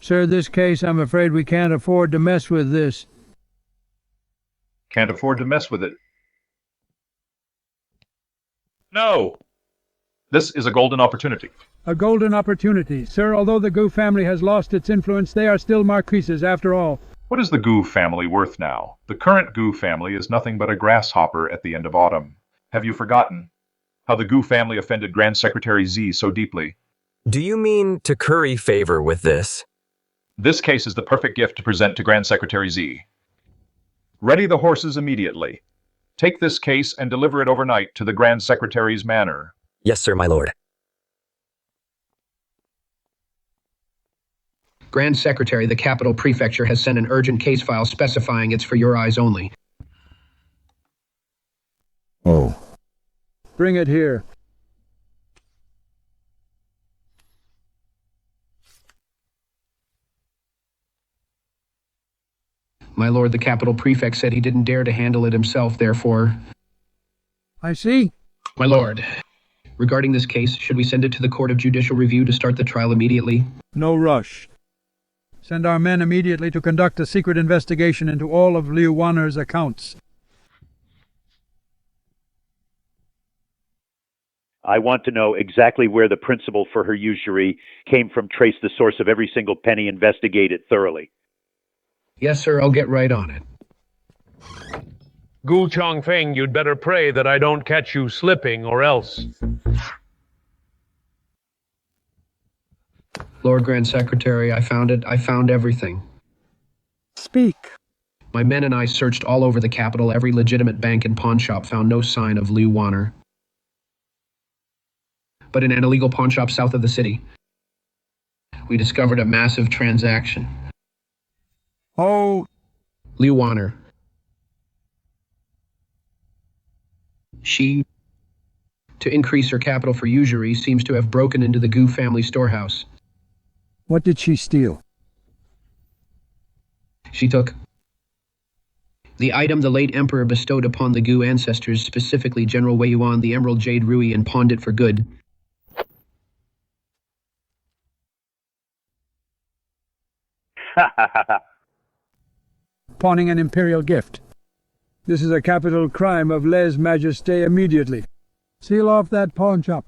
Speaker 3: Sir, this case, I'm afraid we can't afford to mess with this.
Speaker 18: Can't afford to mess with it. No! This is a golden opportunity.
Speaker 3: A golden opportunity. Sir, although the Gu family has lost its influence, they are still marquises after all.
Speaker 18: What is the Gu family worth now? The current Gu family is nothing but a grasshopper at the end of autumn. Have you forgotten how the Gu family offended Grand Secretary Xie so deeply?
Speaker 25: Do you mean to curry favor with this?
Speaker 18: This case is the perfect gift to present to Grand Secretary Xie. Ready the horses immediately. Take this case and deliver it overnight to the Grand Secretary's manor.
Speaker 25: Yes, sir, my lord.
Speaker 4: Grand Secretary, the Capital Prefecture has sent an urgent case file specifying it's for your eyes only.
Speaker 3: Oh. Bring it here.
Speaker 4: My lord, the Capital Prefect said he didn't dare to handle it himself, therefore...
Speaker 3: I see.
Speaker 4: My lord, regarding this case, should we send it to the Court of Judicial Review to start the trial immediately?
Speaker 3: No rush. Send our men immediately to conduct a secret investigation into all of Liu Wanner's accounts.
Speaker 1: I want to know exactly where the principal for her usury came from. Trace the source of every single penny, investigate it thoroughly.
Speaker 4: Yes, sir, I'll get right on it.
Speaker 24: Gu Changfeng, you'd better pray that I don't catch you slipping, or else.
Speaker 4: Lord Grand Secretary, I found it. I found everything.
Speaker 3: Speak.
Speaker 4: My men and I searched all over the capital. Every legitimate bank and pawn shop found no sign of Liu Wanner. But in an illegal pawn shop south of the city, we discovered a massive transaction.
Speaker 3: Oh.
Speaker 4: Liu Wanner. She, to increase her capital for usury, seems to have broken into the Gu family storehouse.
Speaker 3: What did she steal?
Speaker 4: She took the item the late emperor bestowed upon the Gu ancestors, specifically General Wei Yuan, the emerald jade ruby, and pawned it for good.
Speaker 3: Pawning an imperial gift. This is a capital crime of lèse-majesté immediately. Seal off that pawn shop.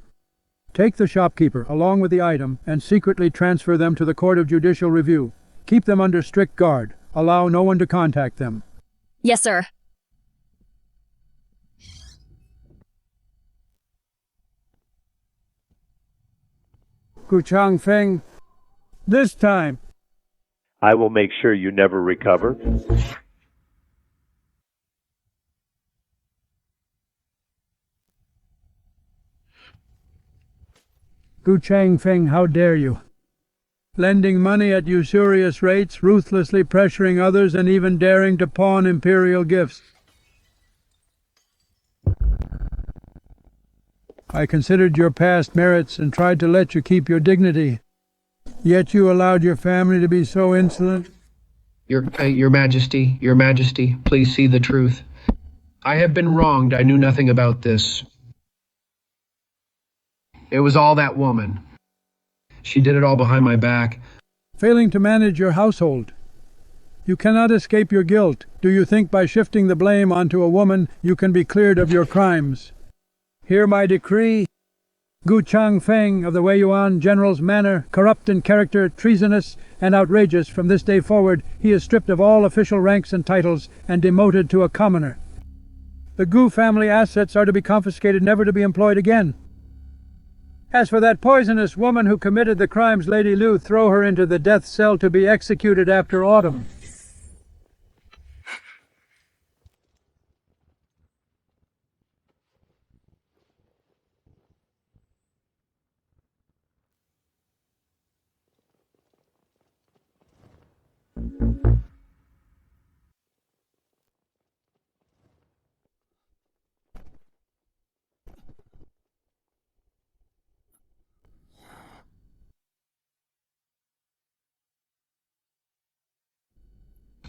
Speaker 3: Take the shopkeeper along with the item and secretly transfer them to the Court of Judicial Review. Keep them under strict guard. Allow no one to contact them.
Speaker 12: Yes, sir.
Speaker 3: Gu Changfeng, this time.
Speaker 1: I will make sure you never recover.
Speaker 3: Gu Changfeng, how dare you? Lending money at usurious rates, ruthlessly pressuring others, and even daring to pawn imperial gifts. I considered your past merits and tried to let you keep your dignity. Yet you allowed your family to be so insolent.
Speaker 4: Your Majesty, please see the truth. I have been wronged. I knew nothing about this. It was all that woman. She did it all behind my back.
Speaker 3: Failing to manage your household. You cannot escape your guilt. Do you think by shifting the blame onto a woman you can be cleared of your crimes? Hear my decree. Gu Changfeng of the Wei Yuan General's manor, corrupt in character, treasonous, and outrageous, from this day forward he is stripped of all official ranks and titles and demoted to a commoner. The Gu family assets are to be confiscated, never to be employed again. As for that poisonous woman who committed the crimes, Lady Liu, throw her into the death cell to be executed after autumn.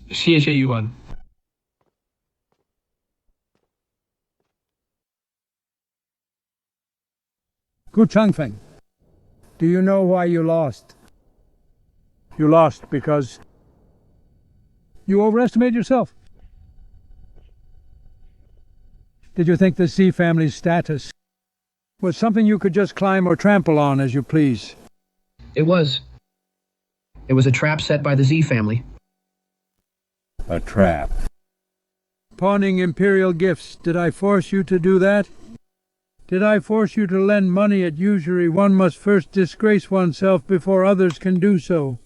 Speaker 4: Xie Yuan.
Speaker 3: Gu Changfeng, do you know why you lost? You lost because you overestimated yourself. Did you think the Xie family's status was something you could just climb or trample on as you please?
Speaker 4: It was. It was a trap set by the Xie family.
Speaker 3: A trap. Pawning imperial gifts, did I force you to do that? Did I force you to lend money at usury? One must first disgrace oneself before others can do so.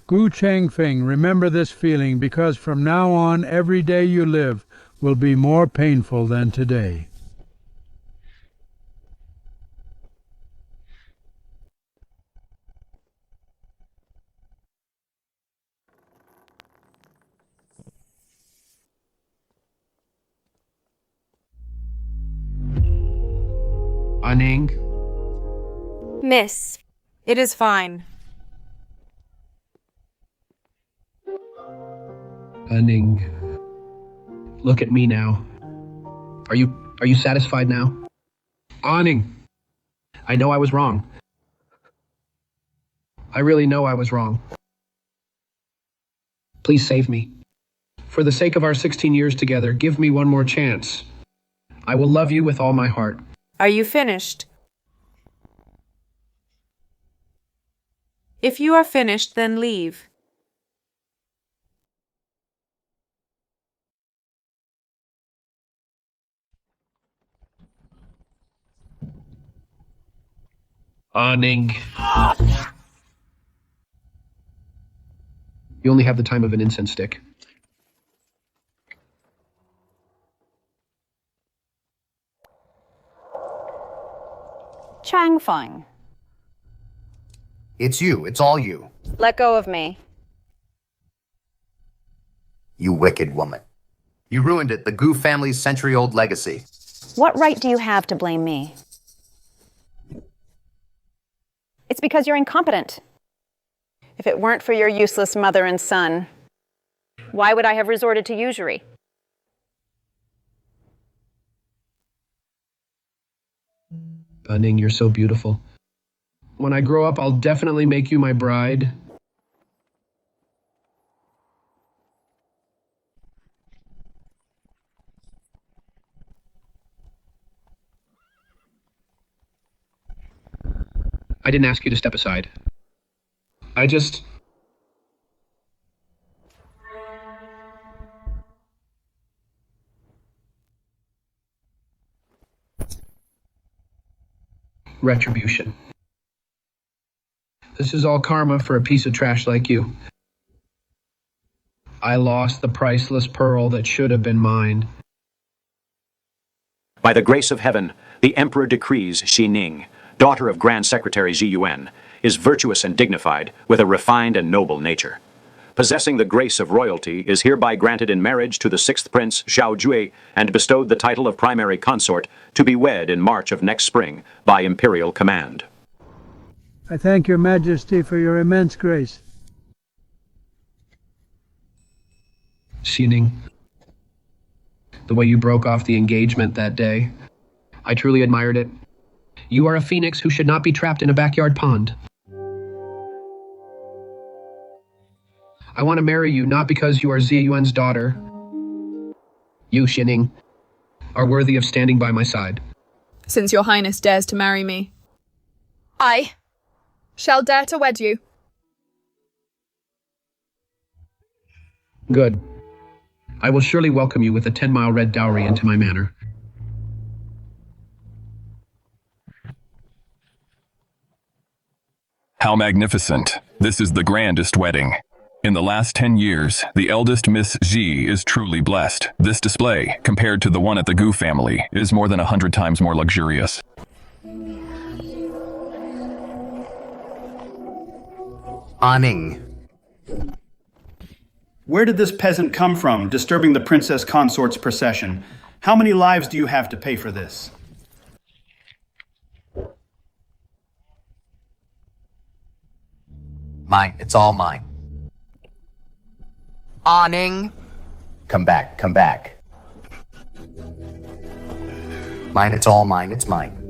Speaker 3: Gu Changfeng, remember this feeling, because from now on every day you live will be more painful than today.
Speaker 4: Ning?
Speaker 14: Miss.
Speaker 5: It is fine.
Speaker 4: Ning. Look at me now. Are you satisfied now? Ning. I know I was wrong. I really know I was wrong. Please save me. For the sake of our 16 years together, give me one more chance. I will love you with all my heart.
Speaker 5: Are you finished? If you are finished, then leave.
Speaker 4: Ning. You only have the time of an incense stick.
Speaker 16: Changfeng.
Speaker 9: It's you. It's all you.
Speaker 16: Let go of me.
Speaker 9: You wicked woman. You ruined it, the Gu family's century-old legacy.
Speaker 16: What right do you have to blame me? It's because you're incompetent. If it weren't for your useless mother and son, why would I have resorted to usury?
Speaker 4: Ning, you're so beautiful. When I grow up, I'll definitely make you my bride. I didn't ask you to step aside. I just... Retribution. This is all karma for a piece of trash like you. I lost the priceless pearl that should have been mine.
Speaker 21: By the grace of heaven, the Emperor decrees Xie Ning, daughter of Grand Secretary Zhi Yuan, is virtuous and dignified, with a refined and noble nature. Possessing the grace of royalty, is hereby granted in marriage to the 6th Prince, Xiao Jue, and bestowed the title of primary consort, to be wed in March of next spring, by imperial command.
Speaker 3: I thank your Majesty for your immense grace.
Speaker 4: Xie Ning, the way you broke off the engagement that day, I truly admired it. You are a phoenix who should not be trapped in a backyard pond. I want to marry you not because you are Zhi Yuan's daughter. You, Xie Ning, are worthy of standing by my side.
Speaker 7: Since your highness dares to marry me, I shall dare to wed you.
Speaker 4: Good. I will surely welcome you with a 10-mile red dowry into my manor.
Speaker 12: How magnificent. This is the grandest wedding. In the last 10 years, the eldest Miss Xi is truly blessed. This display, compared to the one at the Gu family, is more than 100 times more luxurious.
Speaker 9: Ning.
Speaker 21: Where did this peasant come from, disturbing the princess consort's procession? How many lives do you have to pay for this?
Speaker 9: Mine. It's all mine. Ning. Come back. Come back. Mine. It's all mine. It's mine.